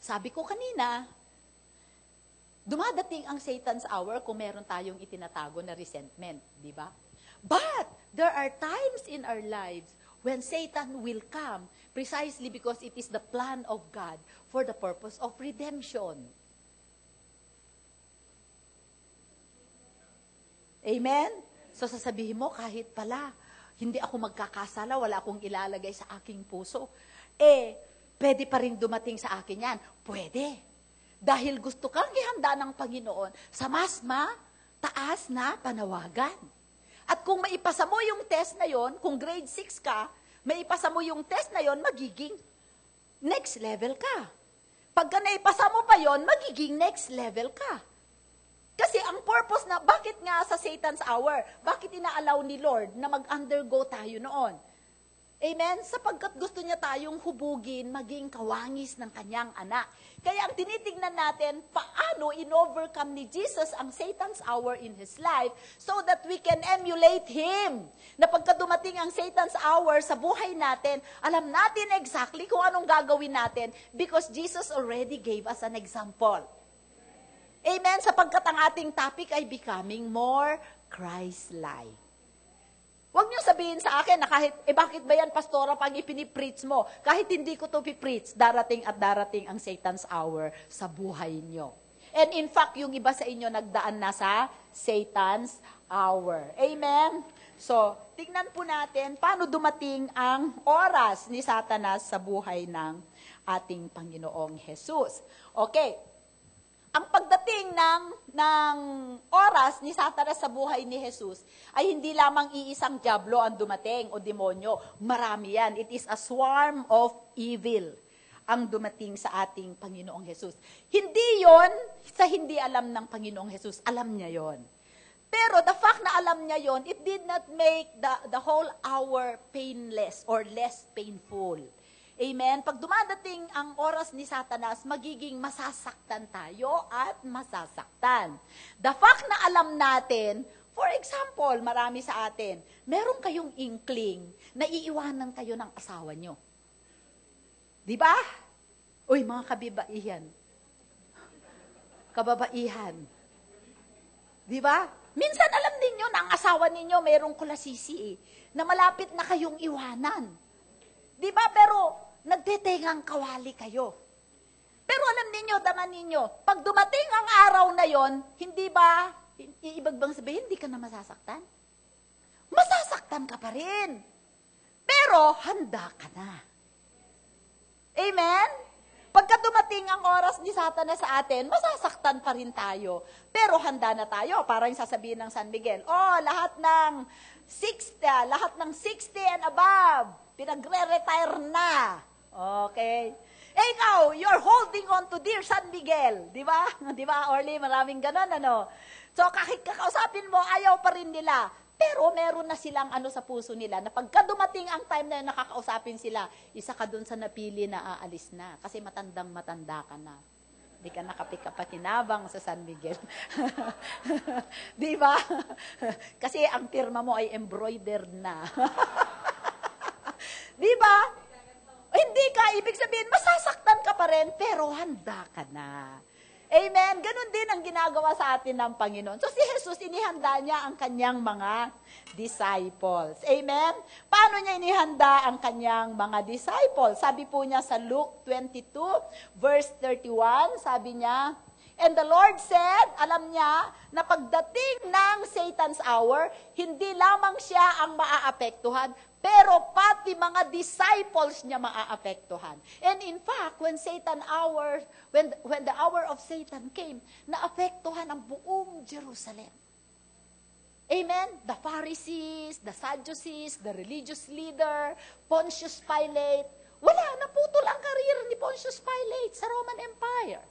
Speaker 4: Sabi ko kanina, dumadating ang Satan's hour kung meron tayong itinatago na resentment, di ba? But there are times in our lives when Satan will come precisely because it is the plan of God for the purpose of redemption. Amen? So sasabihin mo, kahit pala, hindi ako magkakasala, wala akong ilalagay sa aking puso. Pwede pa rin dumating sa akin yan. Pwede. Dahil gusto kang ihanda ng Panginoon sa mas mataas na panawagan. At kung maipasa mo yung test na yon, kung grade 6 ka, maipasa mo yung test na yon, magiging next level ka. Pagka naipasa mo pa yon, magiging next level ka. Kasi ang purpose na, bakit nga sa Satan's hour, bakit inaalaw ni Lord na mag-undergo tayo noon? Amen? Sapagkat gusto niya tayong hubugin, maging kawangis ng kanyang anak. Kaya ang tinitignan natin, paano in-overcome ni Jesus ang Satan's hour in His life so that we can emulate Him. Na pagka dumating ang Satan's hour sa buhay natin, alam natin exactly kung anong gagawin natin because Jesus already gave us an example. Amen? Sapagkat ang ating topic ay becoming more Christ-like. Huwag niyo sabihin sa akin na kahit, bakit ba yan, pastora, pag ipinipreach mo? Kahit hindi ko to pipreach, darating at darating ang Satan's hour sa buhay niyo. And in fact, yung iba sa inyo nagdaan na sa Satan's hour. Amen? So, tignan po natin paano dumating ang oras ni Satanas sa buhay ng ating Panginoong Jesus. Okay. Ang pagdating ng oras ni Satanas sa buhay ni Jesus ay hindi lamang iisang dyablo ang dumating o demonyo. Marami yan. It is a swarm of evil ang dumating sa ating Panginoong Jesus. Hindi yon sa hindi alam ng Panginoong Jesus. Alam niya yon. Pero the fact na alam niya yon, it did not make the whole hour painless or less painful. Amen? Pag dumadating ang oras ni Satanas, magiging masasaktan tayo at masasaktan. The fact na alam natin, for example, marami sa atin, meron kayong inkling na iiwanan kayo ng asawa nyo. Di ba? Uy, mga kababaihan. Di ba? Minsan alam ninyo na ang asawa ninyo merong kulasisi na malapit na kayong iwanan. Di ba? Pero nagtetengang kawali kayo. Pero alam ninyo, daman ninyo, pag dumating ang araw na yon, hindi ba, ibig bang sabihin, hindi ka na masasaktan? Masasaktan ka pa rin. Pero handa ka na. Amen? Pagka dumating ang oras ni Satanas sa atin, masasaktan pa rin tayo. Pero handa na tayo. Parang sasabihin ng San Miguel, lahat ng 60 and above, pinagre-retire na. Okay? Ikaw, you're holding on to dear San Miguel. Di ba? Di ba, Orly? Maraming ganun, ano? So, kahit kakausapin mo, ayaw pa rin nila. Pero meron na silang sa puso nila na pagka dumating ang time na nakakausapin sila, isa ka dun sa napili na aalis na. Kasi matandang-matanda ka na. Di ka nakapikapakinabang sa San Miguel. Di ba? Kasi ang pirma mo ay embroidered na. Di ba? Hindi ka, ibig sabihin, masasaktan ka pa rin, pero handa ka na. Amen? Ganon din ang ginagawa sa atin ng Panginoon. So si Jesus, inihanda niya ang kanyang mga disciples. Amen? Paano niya inihanda ang kanyang mga disciples? Sabi po niya sa Luke 22, verse 31, sabi niya, and the Lord said, alam niya, na pagdating ng Satan's hour, hindi lamang siya ang maaapektuhan, pero pati mga disciples niya maaapektuhan. And in fact, when the hour of Satan came, naapektuhan ang buong Jerusalem. Amen? The Pharisees, the Sadducees, the religious leader, Pontius Pilate. Wala, naputol ang career ni Pontius Pilate sa Roman Empire.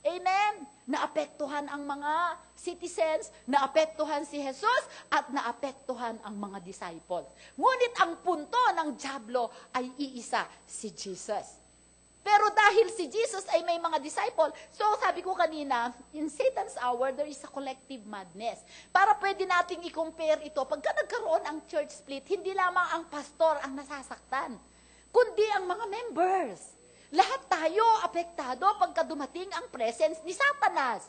Speaker 4: Amen? Naapektuhan ang mga citizens, naapektuhan si Jesus, at naapektuhan ang mga disciples. Ngunit ang punto ng dyablo ay iisa, si Jesus. Pero dahil si Jesus ay may mga disciple, so sabi ko kanina, in Satan's hour, there is a collective madness. Para pwede nating i-compare ito, pagka nagkaroon ang church split, hindi lamang ang pastor ang nasasaktan, kundi ang mga members. Lahat tayo apektado pagka dumating ang presence ni Satanas.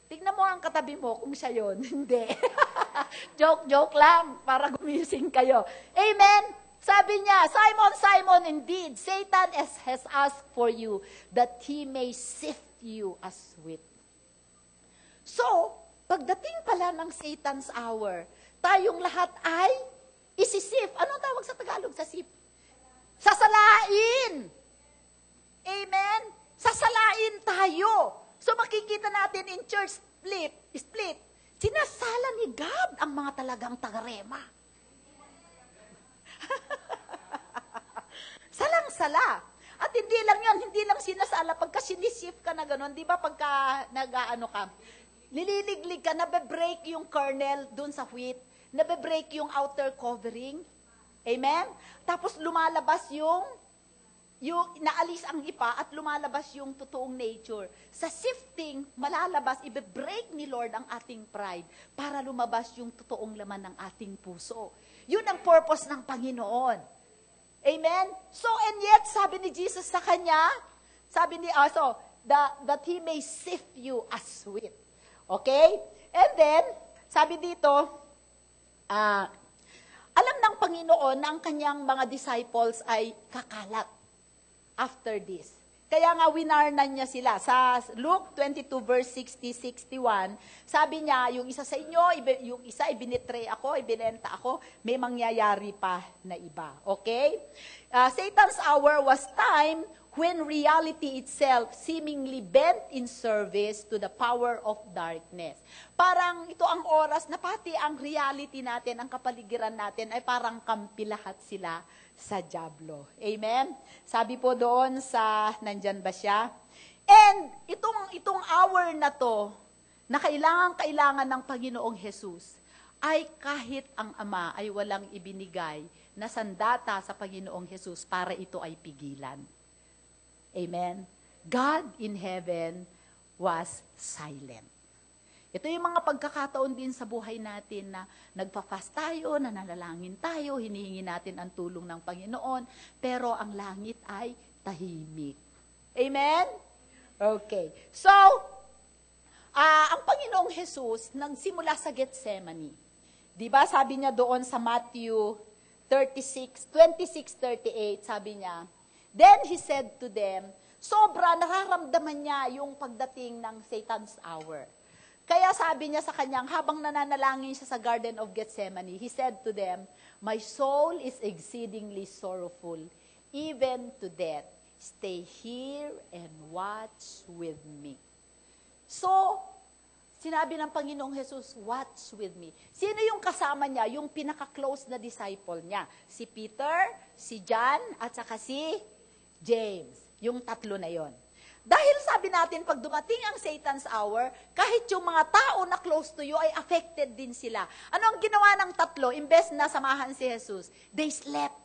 Speaker 4: Tignan mo ang katabi mo kung siya yun. Hindi. Joke lang para gumising kayo. Amen? Sabi niya, Simon, Simon, indeed, Satan has asked for you that he may sift you as wheat. So, pagdating pala ng Satan's hour, tayong lahat ay isisif. Anong tawag sa Tagalog sa sif? Sasalain. Amen? Sasalain tayo. So makikita natin in church split, sinasala ni God ang mga talagang tagarema. Salang-sala. At hindi lang yan, hindi lang sinasala. Pagka sinishift ka na gano'n, di ba pagka nag-ano ka, nililiglig ka, nabe-break yung kernel dun sa wheat, nabe-break yung outer covering. Amen? Tapos lumalabas yung naalis ang ipa at lumalabas yung totoong nature. Sa sifting, malalabas, ibe-break ni Lord ang ating pride para lumabas yung totoong laman ng ating puso. Yun ang purpose ng Panginoon. Amen? So, and yet, sabi ni Jesus sa kanya, that he may sift you as wheat. Okay? And then, sabi dito, alam ng Panginoon na ang kanyang mga disciples ay kakalat after this. Kaya nga winarnan niya sila. Sa Luke 22 verse 60-61, sabi niya, yung isa sa inyo, yung isa ibinitray ako, ibinenta ako, may mangyayari pa na iba. Okay? Satan's hour was time when reality itself seemingly bent in service to the power of darkness. Parang ito ang oras na pati ang reality natin, ang kapaligiran natin, ay parang kampi lahat sila sa dyablo. Amen? Sabi po doon nandyan ba siya? And itong hour na to, na kailangan ng Panginoong Jesus, ay kahit ang Ama ay walang ibinigay na sandata sa Panginoong Jesus para ito ay pigilan. Amen? God in heaven was silent. Ito yung mga pagkakataon din sa buhay natin na nagpa-fast tayo, nananalangin tayo, hinihingi natin ang tulong ng Panginoon, pero ang langit ay tahimik. Amen? Okay. So, ang Panginoong Jesus, nagsimula sa Gethsemane. Di ba sabi niya doon sa Matthew 26:38, sabi niya, then he said to them, sobra nararamdaman niya yung pagdating ng Satan's hour. Kaya sabi niya sa kanyang, habang nananalangin siya sa Garden of Gethsemane, he said to them, my soul is exceedingly sorrowful, even to death. Stay here and watch with me. So, sinabi ng Panginoong Jesus, watch with me. Sino yung kasama niya? Yung pinaka-close na disciple niya. Si Peter, si John, at saka si James. Yung tatlo na yon. Dahil sabi natin, pag dumating ang Satan's hour, kahit yung mga tao na close to you ay affected din sila. Ano ang ginawa ng tatlo? Imbes na samahan si Jesus, they slept.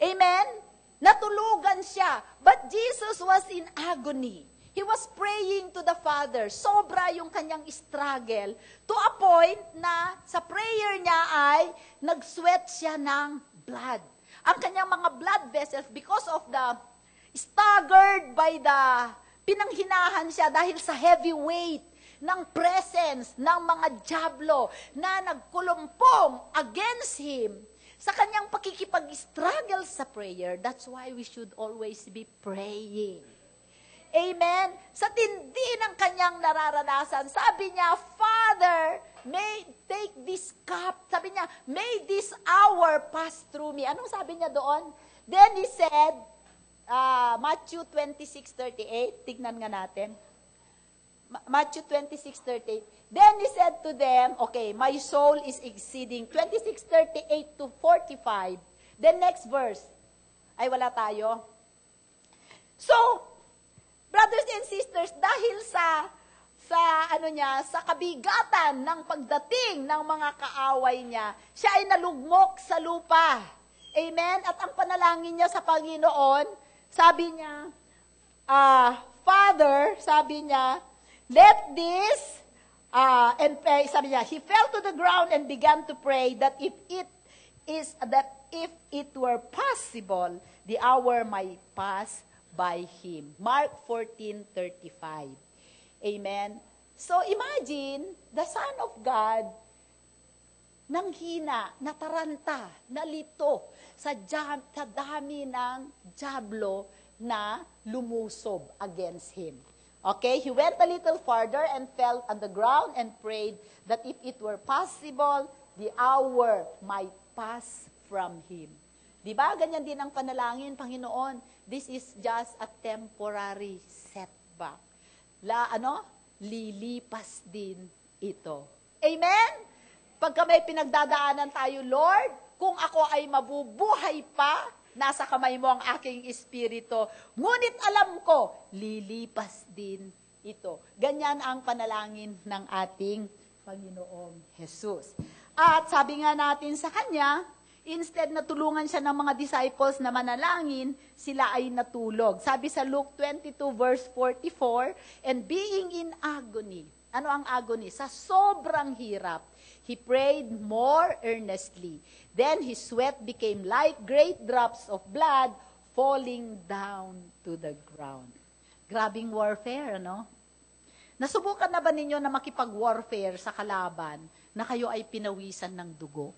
Speaker 4: Amen? Natulugan siya. But Jesus was in agony. He was praying to the Father. Sobra yung kanyang struggle to a point na sa prayer niya ay nag-sweat siya ng blood. Ang kanyang mga blood vessels, because of the staggered by the, pinanghinahan siya dahil sa heavy weight ng presence ng mga dyablo na nagkulumpong against him sa kanyang pakikipag-struggle sa prayer. That's why we should always be praying. Amen? Sa tindi ng kanyang nararanasan, sabi niya, Father, may take this cup. Sabi niya, may this hour pass through me. Anong sabi niya doon? Then he said, Matthew 26:38, tignan nga natin. Matthew 26:38. Then he said to them, okay, my soul is exceeding, 26:38 to 45. The next verse. Ay, wala tayo. So, brothers and sisters, dahil sa kabigatan ng pagdating ng mga kaaway niya, siya ay nalugmok sa lupa. Amen? At ang panalangin niya sa Panginoon, sabi niya, Father, sabi niya, let this, sabi niya, he fell to the ground and began to pray that if it were possible, the hour might pass by him. Mark 14:35. Amen? So imagine, the Son of God, nanghina, nataranta, nalito sa dami ng dyablo na lumusob against him. Okay? He went a little farther and fell on the ground and prayed that if it were possible, the hour might pass from him. Diba? Ganyan din ang panalangin, Panginoon. This is just a temporary setback. Lilipas din ito. Amen? Pagka may pinagdadaanan tayo, Lord, kung ako ay mabubuhay pa, nasa kamay mo ang aking espiritu. Ngunit alam ko, lilipas din ito. Ganyan ang panalangin ng ating Panginoong Jesus. At sabi nga natin sa Kanya, instead na tulungan siya ng mga disciples na manalangin, sila ay natulog. Sabi sa Luke 22 verse 44, and being in agony. Ano ang agony? Sa sobrang hirap, he prayed more earnestly. Then his sweat became like great drops of blood falling down to the ground. Grabing warfare, ano? Nasubukan na ba ninyo na makipag-warfare sa kalaban na kayo ay pinawisan ng dugo?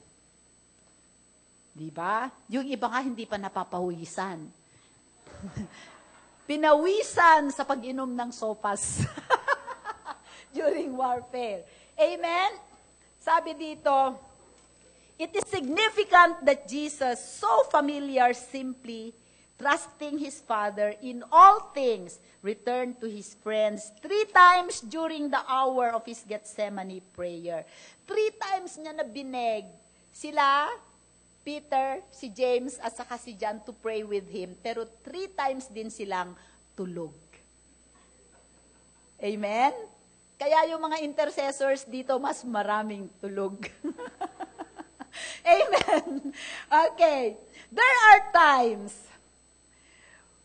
Speaker 4: Diba? Yung iba nga hindi pa napapawisan. Pinawisan sa pag-inom ng sopas during warfare. Amen? Sabi dito, it is significant that Jesus, so familiar, simply trusting his Father in all things, returned to his friends 3 times during the hour of his Gethsemane prayer. 3 times niya na bineg sila, Peter, si James, at saka si John to pray with him. Pero 3 times din silang tulog. Amen? Kaya yung mga intercessors dito, mas maraming tulog. Amen? Okay. There are times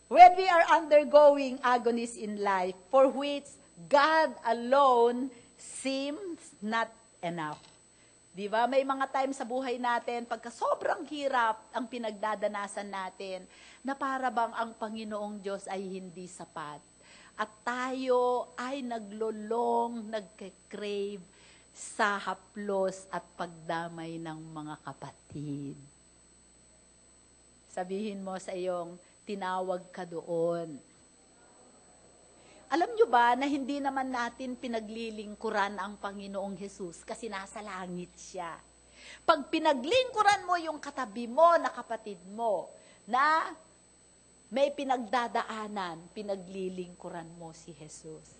Speaker 4: when we are undergoing agonies in life for which God alone seems not enough. Di ba? May mga time sa buhay natin, pagka sobrang hirap ang pinagdadanasan natin, na para bang ang Panginoong Diyos ay hindi sapat. At tayo ay naglolong, nagke-crave sa haplos at pagdamay ng mga kapatid. Sabihin mo sa iyong, tinawag ka doon. Alam nyo ba na hindi naman natin pinaglilingkuran ang Panginoong Hesus kasi nasa langit siya. Pag pinaglingkuran mo yung katabi mo na kapatid mo na may pinagdadaanan, pinaglilingkuran mo si Jesus.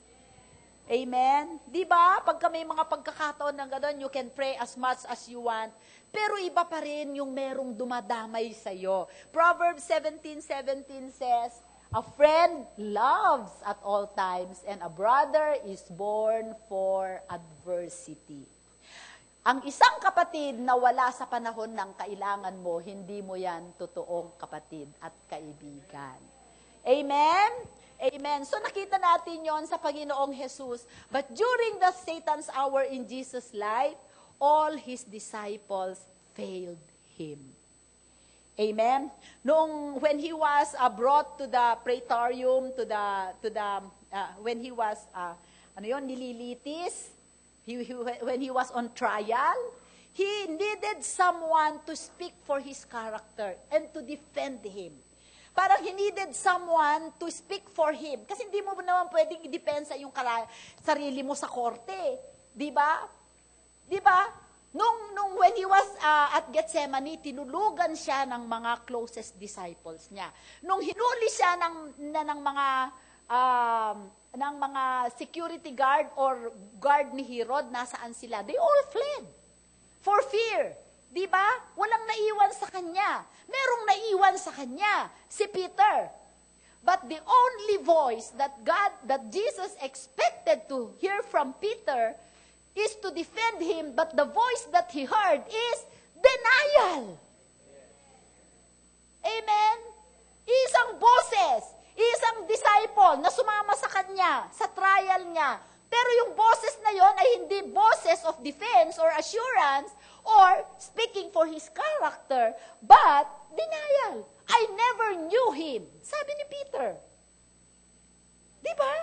Speaker 4: Amen? Di ba? Pagka may mga pagkakataon ng gano'n, you can pray as much as you want. Pero iba pa rin yung merong dumadamay sa'yo. Proverbs 17:17 says, a friend loves at all times, and a brother is born for adversity. Ang isang kapatid na wala sa panahon ng kailangan mo, hindi mo yan totoong kapatid at kaibigan. Amen? Amen. So nakita natin yon sa Panginoong Jesus. But during the Satan's hour in Jesus' life, all his disciples failed him. Amen. When he was brought to the praetorium, when he was nililitis, when he was on trial, he needed someone to speak for his character and to defend him. Parang he needed someone to speak for him. Kasi hindi mo naman pwedeng i-depensa yung sarili mo sa korte. Di ba? Di ba? Nung when he was at Gethsemane, tinulugan siya ng mga closest disciples niya. Nung hinuli siya ng mga security guard or guard ni Herod, nasaan sila? They all fled for fear. Di ba? Walang naiwan sa kanya. Merong naiwan sa kanya, si Peter. But the only voice that Jesus expected to hear from Peter is to defend him, but the voice that he heard is denial. Amen? Isang boses, isang disciple na sumama sa kanya, sa trial niya. Pero yung boses na yon ay hindi boses of defense or assurance or speaking for his character, but denial. I never knew him. Sabi ni Peter. Di ba?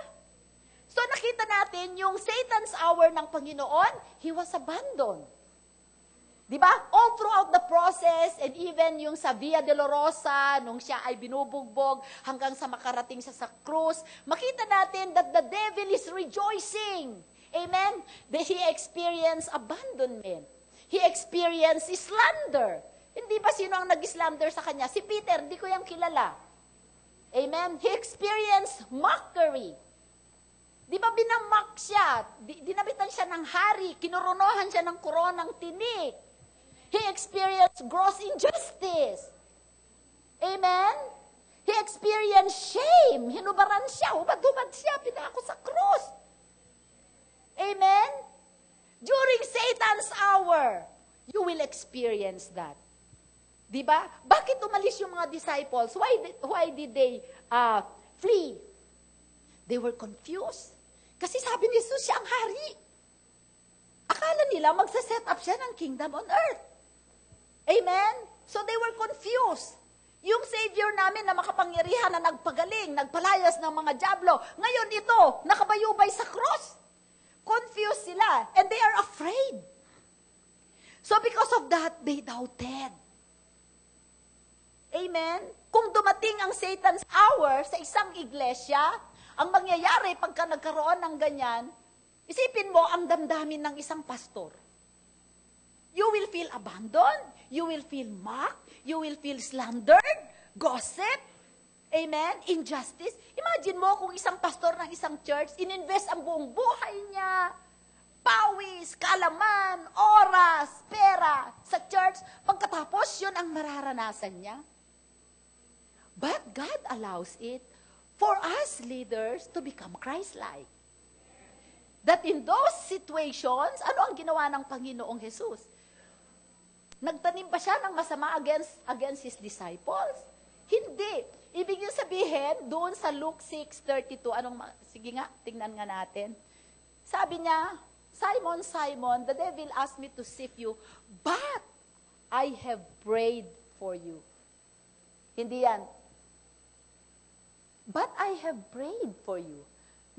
Speaker 4: So nakita natin yung Satan's hour ng Panginoon, he was abandoned. Di ba? All throughout the process, and even yung sa Via Dolorosa, nung siya ay binubugbog hanggang sa makarating siya sa krus, makita natin that the devil is rejoicing. Amen? That he experienced abandonment. He experienced slander. Hindi ba sino ang nag-slander sa kanya? Si Peter, hindi ko yung kilala. Amen? He experienced mockery. Di ba binamak siya? Dinabitan siya ng hari. Kinurunohan siya ng koronang tinik. He experienced gross injustice. Amen? He experienced shame. Hinubaran siya. Hubad-hubad siya. Pinako sa krus. Amen? During Satan's hour, you will experience that. Diba? Bakit umalis yung mga disciples? Why did they flee? They were confused. Kasi sabi ni Jesus, siya ang hari. Akala nila magsa-set up siya ng kingdom on earth. Amen? So they were confused. Yung Savior namin na makapangyarihan na nagpagaling, nagpalayas ng mga dyablo, ngayon ito, nakabayubay sa cross. Confused sila, and they are afraid. So because of that, they doubted. Amen? Kung dumating ang Satan's hour sa isang iglesia, ang mangyayari pagka nagkaroon ng ganyan, isipin mo ang damdamin ng isang pastor. You will feel abandoned, you will feel mocked, you will feel slandered, gossip, amen, injustice. Imagine mo kung isang pastor ng isang church, ininvest ang buong buhay niya, pawis, kalaman, oras, pera sa church, pagkatapos yun ang mararanasan niya. But God allows it for us leaders to become Christ-like. That in those situations, ano ang ginawa ng Panginoong Jesus? Nagtanim ba siya ng masama against his disciples? Hindi. Ibig yung sabihin, doon sa Luke 6:32, sige nga, tingnan nga natin. Sabi niya, Simon, Simon, the devil asked me to sift you, but I have prayed for you. Hindi yan. But I have prayed for you.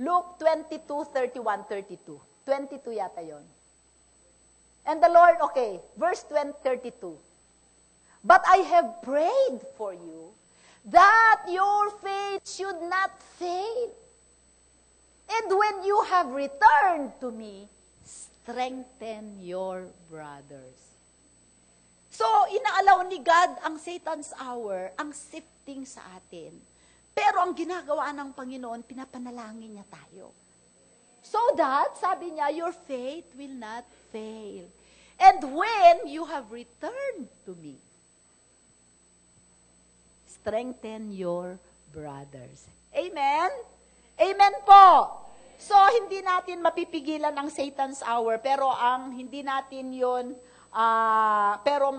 Speaker 4: Luke 22:31-32. 22 yata yon. And the Lord, okay, verse 32. But I have prayed for you that your faith should not fail. And when you have returned to me, strengthen your brothers. So, inaalaw ni God ang Satan's hour, ang sifting sa atin. Pero ang ginagawa ng Panginoon, pinapanalangin niya tayo. So that, sabi niya, your faith will not fail. And when you have returned to me, strengthen your brothers. Amen? Amen po. So, hindi natin mapipigilan ang Satan's hour, pero ang hindi natin yun, pero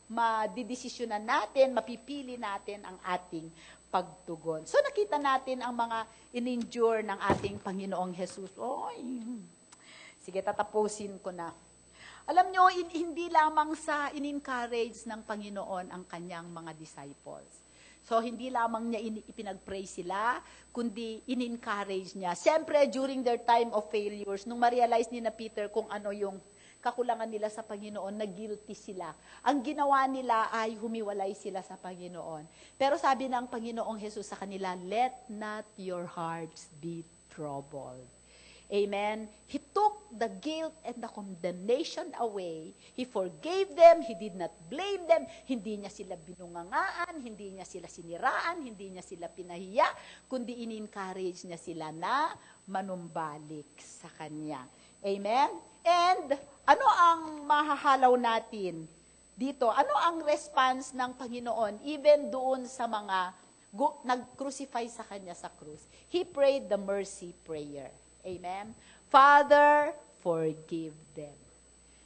Speaker 4: madidesisyonan natin, mapipili natin ang ating pagtugon. So, nakita natin ang mga in-endure ng ating Panginoong Jesus. Oy, sige, tatapusin ko na. Alam nyo, hindi lamang sa in-encourage ng Panginoon ang kanyang mga disciples. So, hindi lamang niya ipinag-pray sila, kundi in-encourage niya. Siyempre, during their time of failures, nung ma-realize ni na Peter kung ano yung kakulangan nila sa Panginoon, na guilty sila. Ang ginawa nila ay humiwalay sila sa Panginoon. Pero sabi ng Panginoong Jesus sa kanila, let not your hearts be troubled. Amen. He took the guilt and the condemnation away. He forgave them. He did not blame them. Hindi niya sila binungangaan, hindi niya sila siniraan, hindi niya sila pinahiya, kundi in-encourage niya sila na manumbalik sa Kanya. Amen? And ano ang mahahalaw natin dito? Ano ang response ng Panginoon even doon sa mga nag-crucify sa Kanya sa krus? He prayed the mercy prayer. Amen? Father, forgive them.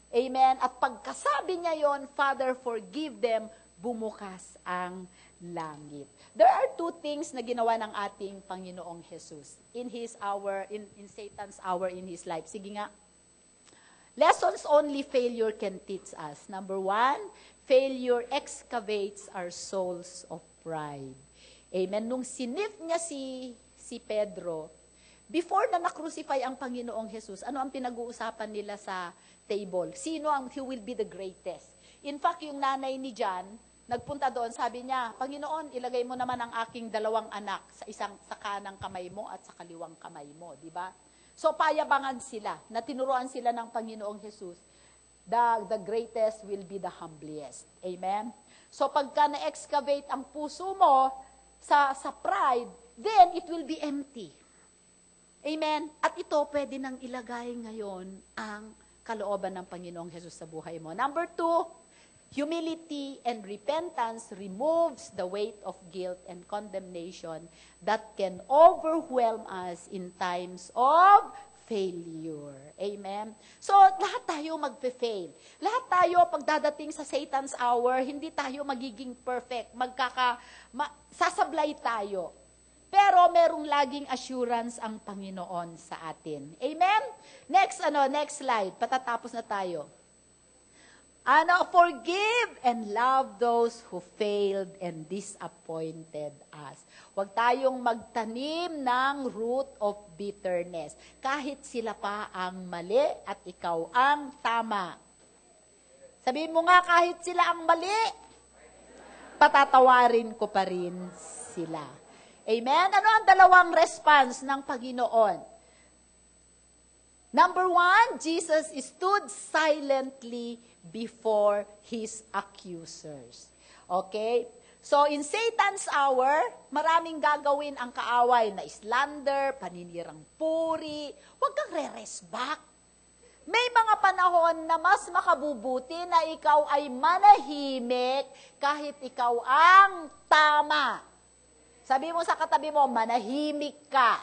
Speaker 4: Amen? At pagkasabi niya yon, Father, forgive them, bumukas ang langit. There are two things na ginawa ng ating Panginoong Jesus in His hour, in Satan's hour in His life. Sige nga. Lessons only failure can teach us. Number 1, failure excavates our souls of pride. Amen? Nung sinif niya si Pedro, before na na-crucify ang Panginoong Jesus, ano ang pinag-uusapan nila sa table? Sino ang who will be the greatest? In fact, yung nanay ni John, nagpunta doon, sabi niya, Panginoon, ilagay mo naman ang aking 2 anak sa kanang kamay mo at sa kaliwang kamay mo, di ba? So, payabangan sila, na tinuruan sila ng Panginoong Jesus, the greatest will be the humblest. Amen? So, pagka na-excavate ang puso mo sa pride, then it will be empty. Amen? At ito, pwede nang ilagay ngayon ang kalooban ng Panginoong Jesus sa buhay mo. Number 2, humility and repentance removes the weight of guilt and condemnation that can overwhelm us in times of failure. Amen? So, lahat tayo magpe-fail. Lahat tayo, pagdadating sa Satan's hour, hindi tayo magiging perfect. Sasablay tayo. Pero merong laging assurance ang Panginoon sa atin. Amen? Next slide. Patatapos na tayo. Forgive and love those who failed and disappointed us. Huwag tayong magtanim ng root of bitterness. Kahit sila pa ang mali at ikaw ang tama. Sabihin mo nga, kahit sila ang mali, patatawarin ko pa rin sila. Amen? Ano ang dalawang response ng Panginoon? Number 1, Jesus stood silently before His accusers. Okay? So, in Satan's hour, maraming gagawin ang kaaway na slander, paninirang puri. Huwag kang re-resback. May mga panahon na mas makabubuti na ikaw ay manahimik kahit ikaw ang tama. Sabi mo sa katabi mo, manahimik ka.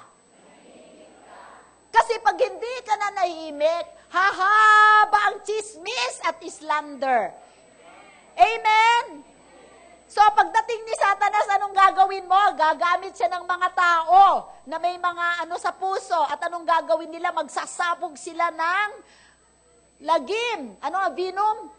Speaker 4: Kasi pag hindi ka na nahimik, hahaba ang chismis at slander. Amen? So pagdating ni Satanas, anong gagawin mo? Gagamit siya ng mga tao na may mga sa puso. At anong gagawin nila? Magsasabog sila ng lagim. Venom?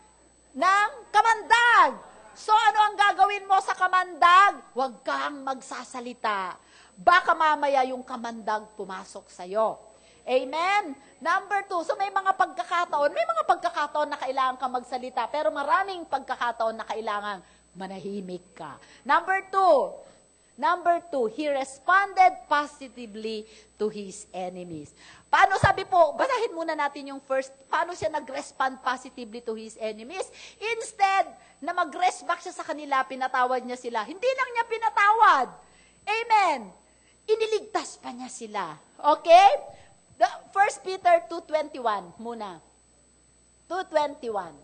Speaker 4: Ng kamandag. So, ano ang gagawin mo sa kamandag? Huwag kang magsasalita. Baka mamaya yung kamandag pumasok sa'yo. Amen? Number 2, so may mga pagkakataon na kailangan ka magsalita, pero maraming pagkakataon na kailangan manahimik ka. Number 2, he responded positively to his enemies. Paano sabi po, basahin muna natin yung first, paano siya nag-respond positively to his enemies? Instead na mag-respect siya sa kanila, pinatawad niya sila. Hindi lang niya pinatawad. Amen. Iniligtas pa niya sila. Okay? 1 Peter 2:21 muna. 2:21.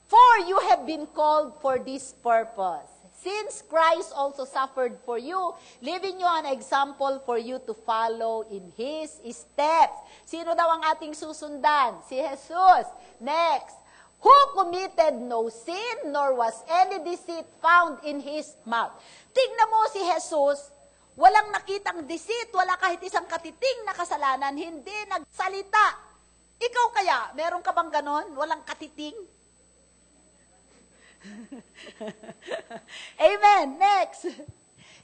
Speaker 4: For you have been called for this purpose, since Christ also suffered for you, leaving you an example for you to follow in His steps. Sino daw ang ating susundan? Si Jesus. Next. Who committed no sin, nor was any deceit found in His mouth. Tignan mo si Jesus, walang nakitang deceit, wala kahit isang katiting na kasalanan, hindi nagsalita. Ikaw kaya, meron ka bang ganon? Walang katiting? Amen. Next.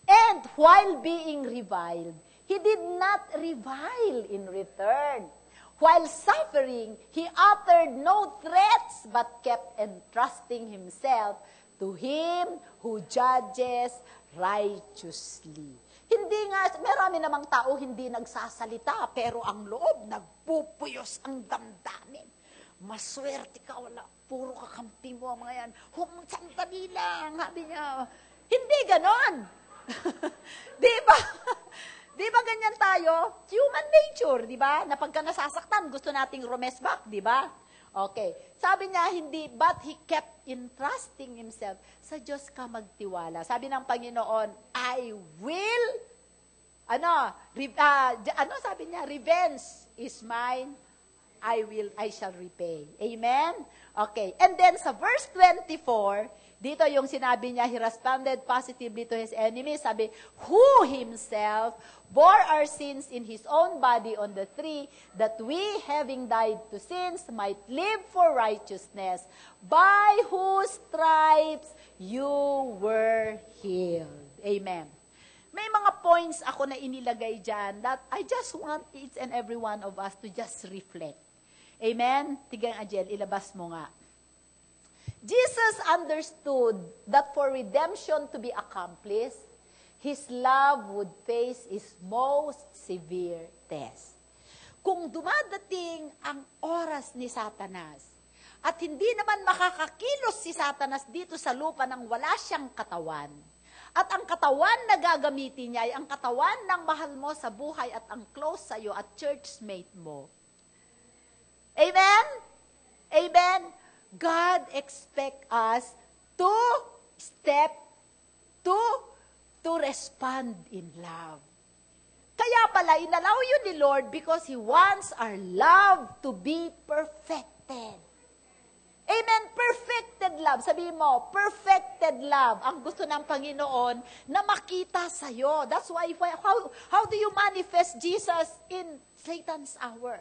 Speaker 4: And while being reviled, he did not revile in return. While suffering, he uttered no threats, but kept entrusting himself to him who judges righteously. Hindi nga, marami namang tao hindi nagsasalita, pero ang loob, nagpupuyos ang damdamin. Maswerte ka, wala, puro kakampi mo ang mga yan. Sandali lang, sabi niya. Hindi ganon. Di ba? Di ba ganyan tayo? Human nature, di ba? Na pagka nasasaktan, gusto nating rumesback, di ba? Okay. Sabi niya, hindi, but he kept entrusting himself. Sa Diyos ka magtiwala. Sabi ng Panginoon, I will, sabi niya, revenge is mine, I shall repay. Amen? Okay. And then sa verse 24, dito yung sinabi niya, he responded positively to his enemies. Sabi, who himself bore our sins in his own body on the tree, that we, having died to sins, might live for righteousness, by whose stripes you were healed. Amen. May mga points ako na inilagay dyan that I just want each and every one of us to just reflect. Amen? Tigang Ajel, ilabas mo nga. Jesus understood that for redemption to be accomplished, His love would face His most severe test. Kung dumadating ang oras ni Satanas, at hindi naman makakakilos si Satanas dito sa lupa nang wala siyang katawan, at ang katawan na gagamitin niya ay ang katawan ng mahal mo sa buhay at ang close sa'yo at churchmate mo. Amen? Amen? God expect us to step, to respond in love. Kaya pala, inalaw yun ni Lord because He wants our love to be perfected. Amen? Perfected love. Sabihin mo, perfected love. Ang gusto ng Panginoon na makita sa'yo. That's why, how do you manifest Jesus in Satan's hour?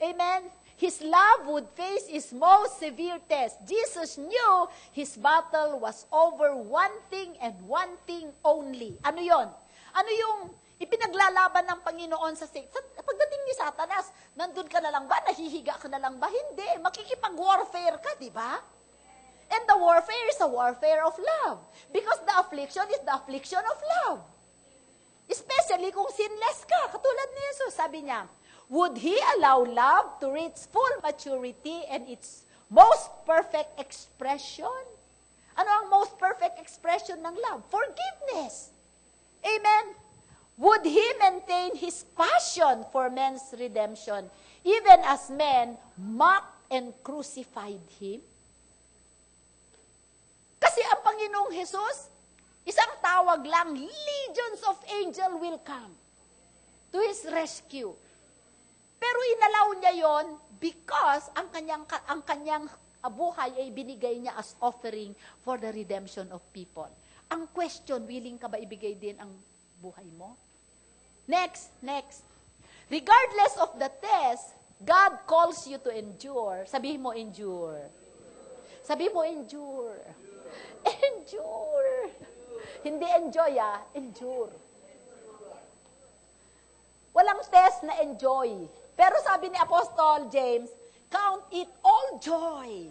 Speaker 4: Amen? His love would face His most severe test. Jesus knew His battle was over one thing and one thing only. Ano yon? Ano yung ipinaglalaban ng Panginoon sa Satan? Pagdating ni Satanas, nandun ka na lang ba? Nahihiga ka na lang ba? Hindi. Makikipag-warfare ka, di ba? And the warfare is a warfare of love. Because the affliction is the affliction of love. Especially kung sinless ka. Katulad ni Jesus, sabi niya, would He allow love to reach full maturity and its most perfect expression? Ano ang most perfect expression ng love? Forgiveness. Amen? Would He maintain His passion for men's redemption even as men mocked and crucified Him? Kasi ang Panginoong Jesus, isang tawag lang, legions of angels will come to His rescue. Pero inalaw niya yon because ang kanyang buhay ay binigay niya as offering for the redemption of people. Ang question, willing ka ba ibigay din ang buhay mo? Next. Regardless of the test, God calls you to endure. Sabihin mo, endure. Sabihin mo, endure. Endure. Hindi enjoy, endure. Wala walang test na enjoy. Pero sabi ni Apostol James, count it all joy.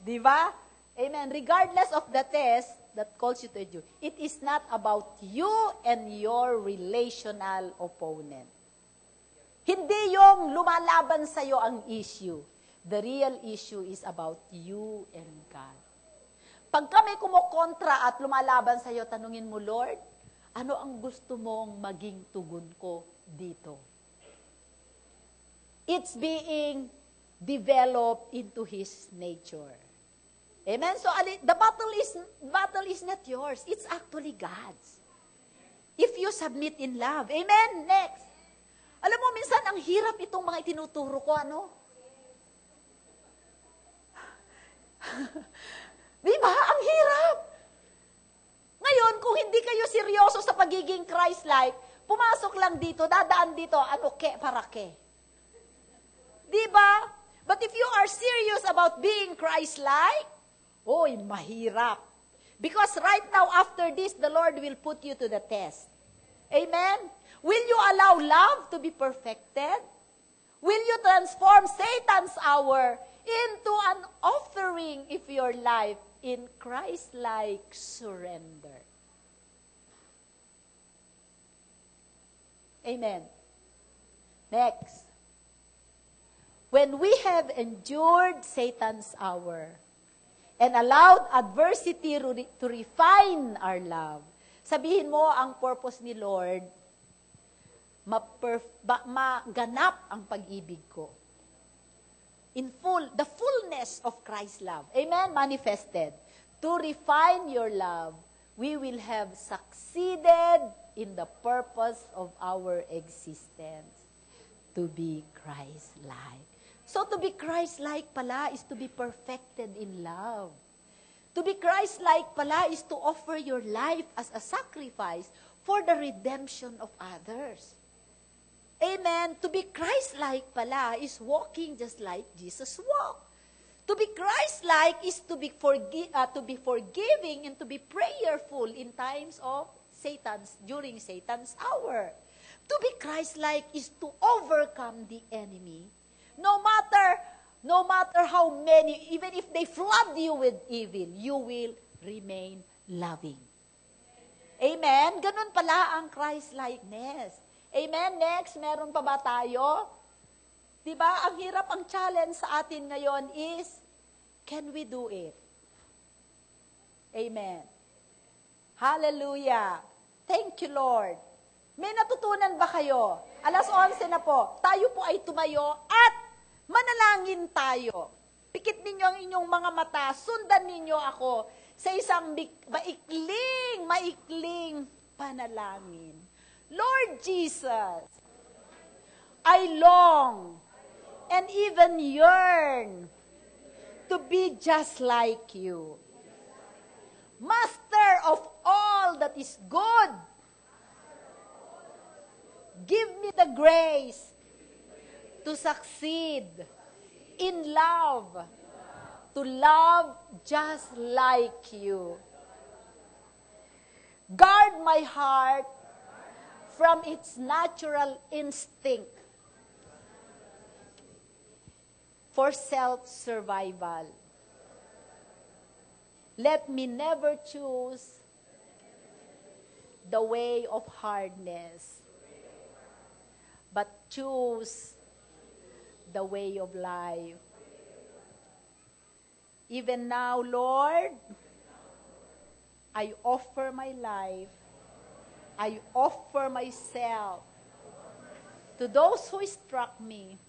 Speaker 4: Di ba? Amen. Regardless of the test that calls you to enjoy, it is not about you and your relational opponent. Hindi yung lumalaban sa'yo ang issue. The real issue is about you and God. Pag kami kumukontra at lumalaban sa'yo, tanungin mo, Lord, ano ang gusto mong maging tugon ko dito? It's being developed into His nature. Amen? So, the battle is not yours. It's actually God's. If you submit in love. Amen? Next. Alam mo, minsan, ang hirap itong mga itinuturo ko, ano? Di ba? Ang hirap. Ngayon, kung hindi kayo seryoso sa pagiging Christ-like, pumasok lang dito, dadaan dito, ano ke, para ke. Di ba? But if you are serious about being Christ-like, oy, mahirap. Because right now, after this, the Lord will put you to the test. Amen? Will you allow love to be perfected? Will you transform Satan's hour into an offering of your life in Christ-like surrender? Amen. Next. When we have endured Satan's hour and allowed adversity to refine our love, sabihin mo ang purpose ni Lord, maganap ang pag-ibig ko. In full, the fullness of Christ's love. Amen? Manifested. To refine your love, we will have succeeded in the purpose of our existence. To be Christ-like. So to be Christ-like pala is to be perfected in love. To be Christ-like pala is to offer your life as a sacrifice for the redemption of others. Amen. To be Christ-like pala is walking just like Jesus walked. To be Christ-like is to be forgiving and to be prayerful in times of during Satan's hour. To be Christ-like is to overcome the enemy. No matter how many, even if they flood you with evil, you will remain loving. Amen. Ganun pala ang Christ-likeness. Amen? Next, meron pa ba tayo? Diba? Ang hirap, ang challenge sa atin ngayon is, can we do it? Amen. Hallelujah. Thank you, Lord. May natutunan ba kayo? 11:00 na po. Tayo po ay tumayo at manalangin tayo. Pikit ninyo ang inyong mga mata. Sundan ninyo ako sa isang maikling panalangin. Lord Jesus, I long and even yearn to be just like you. Master of all that is good, give me the grace to succeed in love, to love just like you. Guard my heart from its natural instinct for self-survival. Let me never choose the way of hardness, but choose the way of life. Even now, Lord, I offer my life, I offer myself to those who struck me,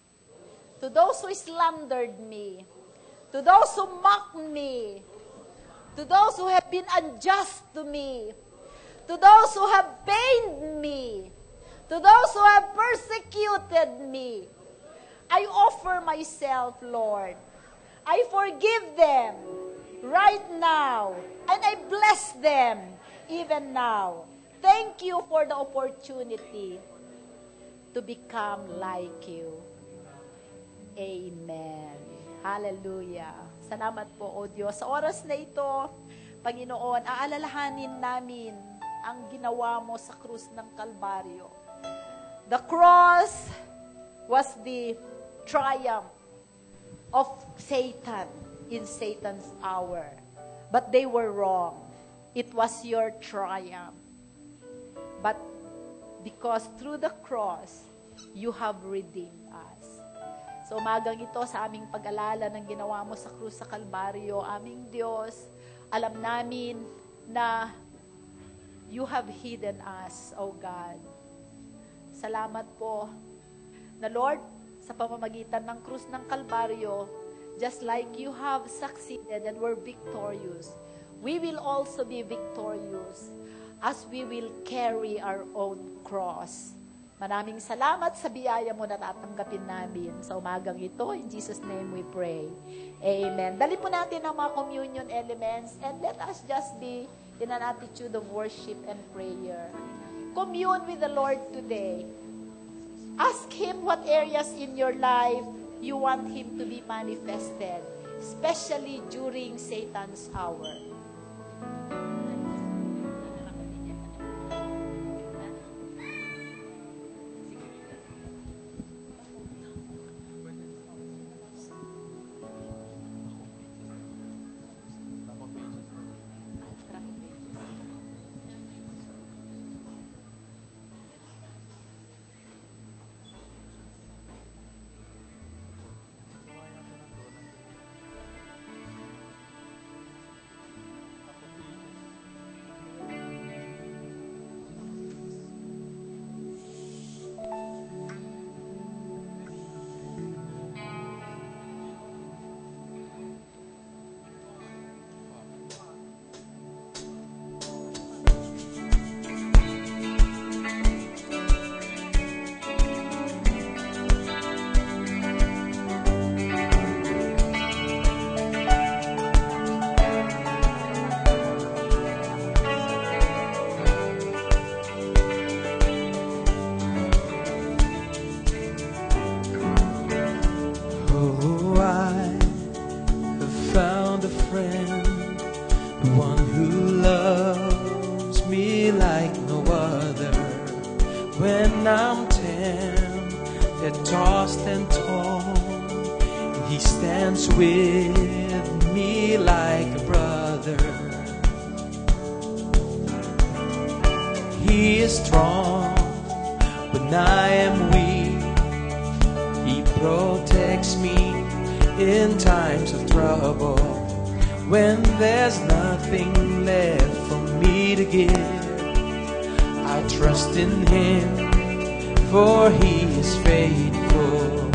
Speaker 4: to those who slandered me, to those who mocked me, to those who have been unjust to me, to those who have pained me, to those who have persecuted me. I offer myself, Lord. I forgive them right now, and I bless them even now. Thank you for the opportunity to become like you. Amen. Hallelujah. Salamat po, O Diyos. Sa oras na ito, Panginoon, aalalahanin namin ang ginawa mo sa krus ng Kalbaryo. The cross was the triumph of Satan in Satan's hour. But they were wrong. It was your triumph. But because through the cross, you have redeemed us. So umagang ito sa aming pag-alala ng ginawa mo sa krus sa Kalbaryo, aming Diyos, alam namin na you have hidden us, O God. Salamat po na Lord, sa pamamagitan ng krus ng Kalbaryo, just like you have succeeded and were victorious, we will also be victorious as we will carry our own cross. Maraming salamat sa biyaya mo na tatanggapin namin sa umagang ito. In Jesus' name we pray. Amen. Dali po natin ang mga communion elements and let us just be in an attitude of worship and prayer. Commune with the Lord today. Ask Him what areas in your life you want Him to be manifested, especially during Satan's hour.
Speaker 1: When I'm tempted, tossed and torn, He stands with me like a brother. He is strong when I am weak. He protects me in times of trouble. When there's nothing left for me to give, I trust in Him, for He is faithful.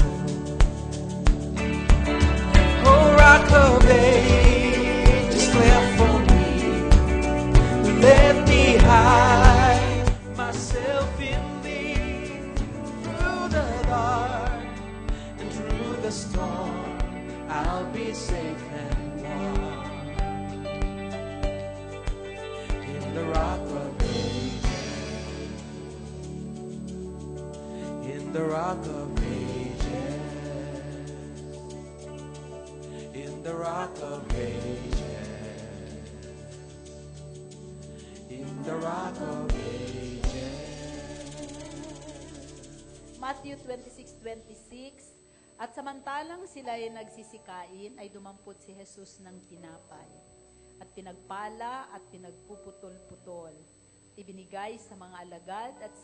Speaker 1: Oh, rock of ages, cleft for me, let me hide myself in Thee. Through the dark and through the storm, I'll be safe and warm in the rock of the rock of ages, in the rock of ages, in the rock of ages.
Speaker 4: Matthew 26:26. At samantalang sila ay nagsisikain, ay dumampot si Jesus ng tinapay, at pinagpala at pinagpuputol-putol. Ibinigay sa mga alagad at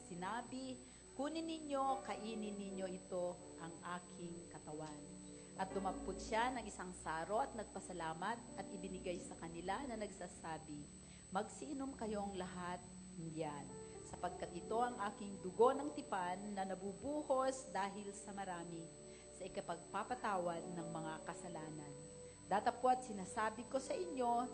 Speaker 4: sinabi, kunin ninyo, kainin ninyo ito ang aking katawan. At dumampot siya ng isang saro at nagpasalamat at ibinigay sa kanila na nagsasabi, magsiinom kayong lahat niyan, sapagkat ito ang aking dugo ng tipan na nabubuhos dahil sa marami sa ikapagpapatawad ng mga kasalanan. Datapwat sinasabi ko sa inyo,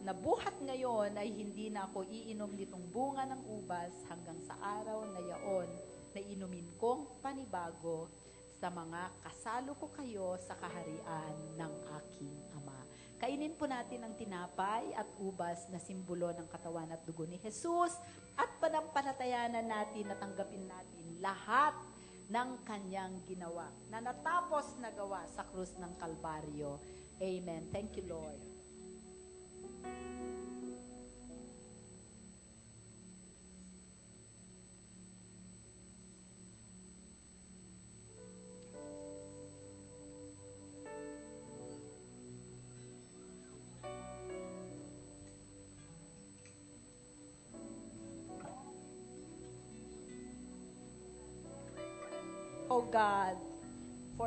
Speaker 4: na buhat ngayon ay hindi na ako iinom nitong bunga ng ubas hanggang sa araw na yaon na inumin kong panibago sa mga kasalo ko kayo sa kaharian ng aking Ama. Kainin po natin ang tinapay at ubas na simbolo ng katawan at dugo ni Jesus at panampalatayanan natin na tanggapin natin lahat ng kanyang ginawa na natapos na gawa sa krus ng Kalbaryo. Amen. Thank you, Lord.
Speaker 3: O God.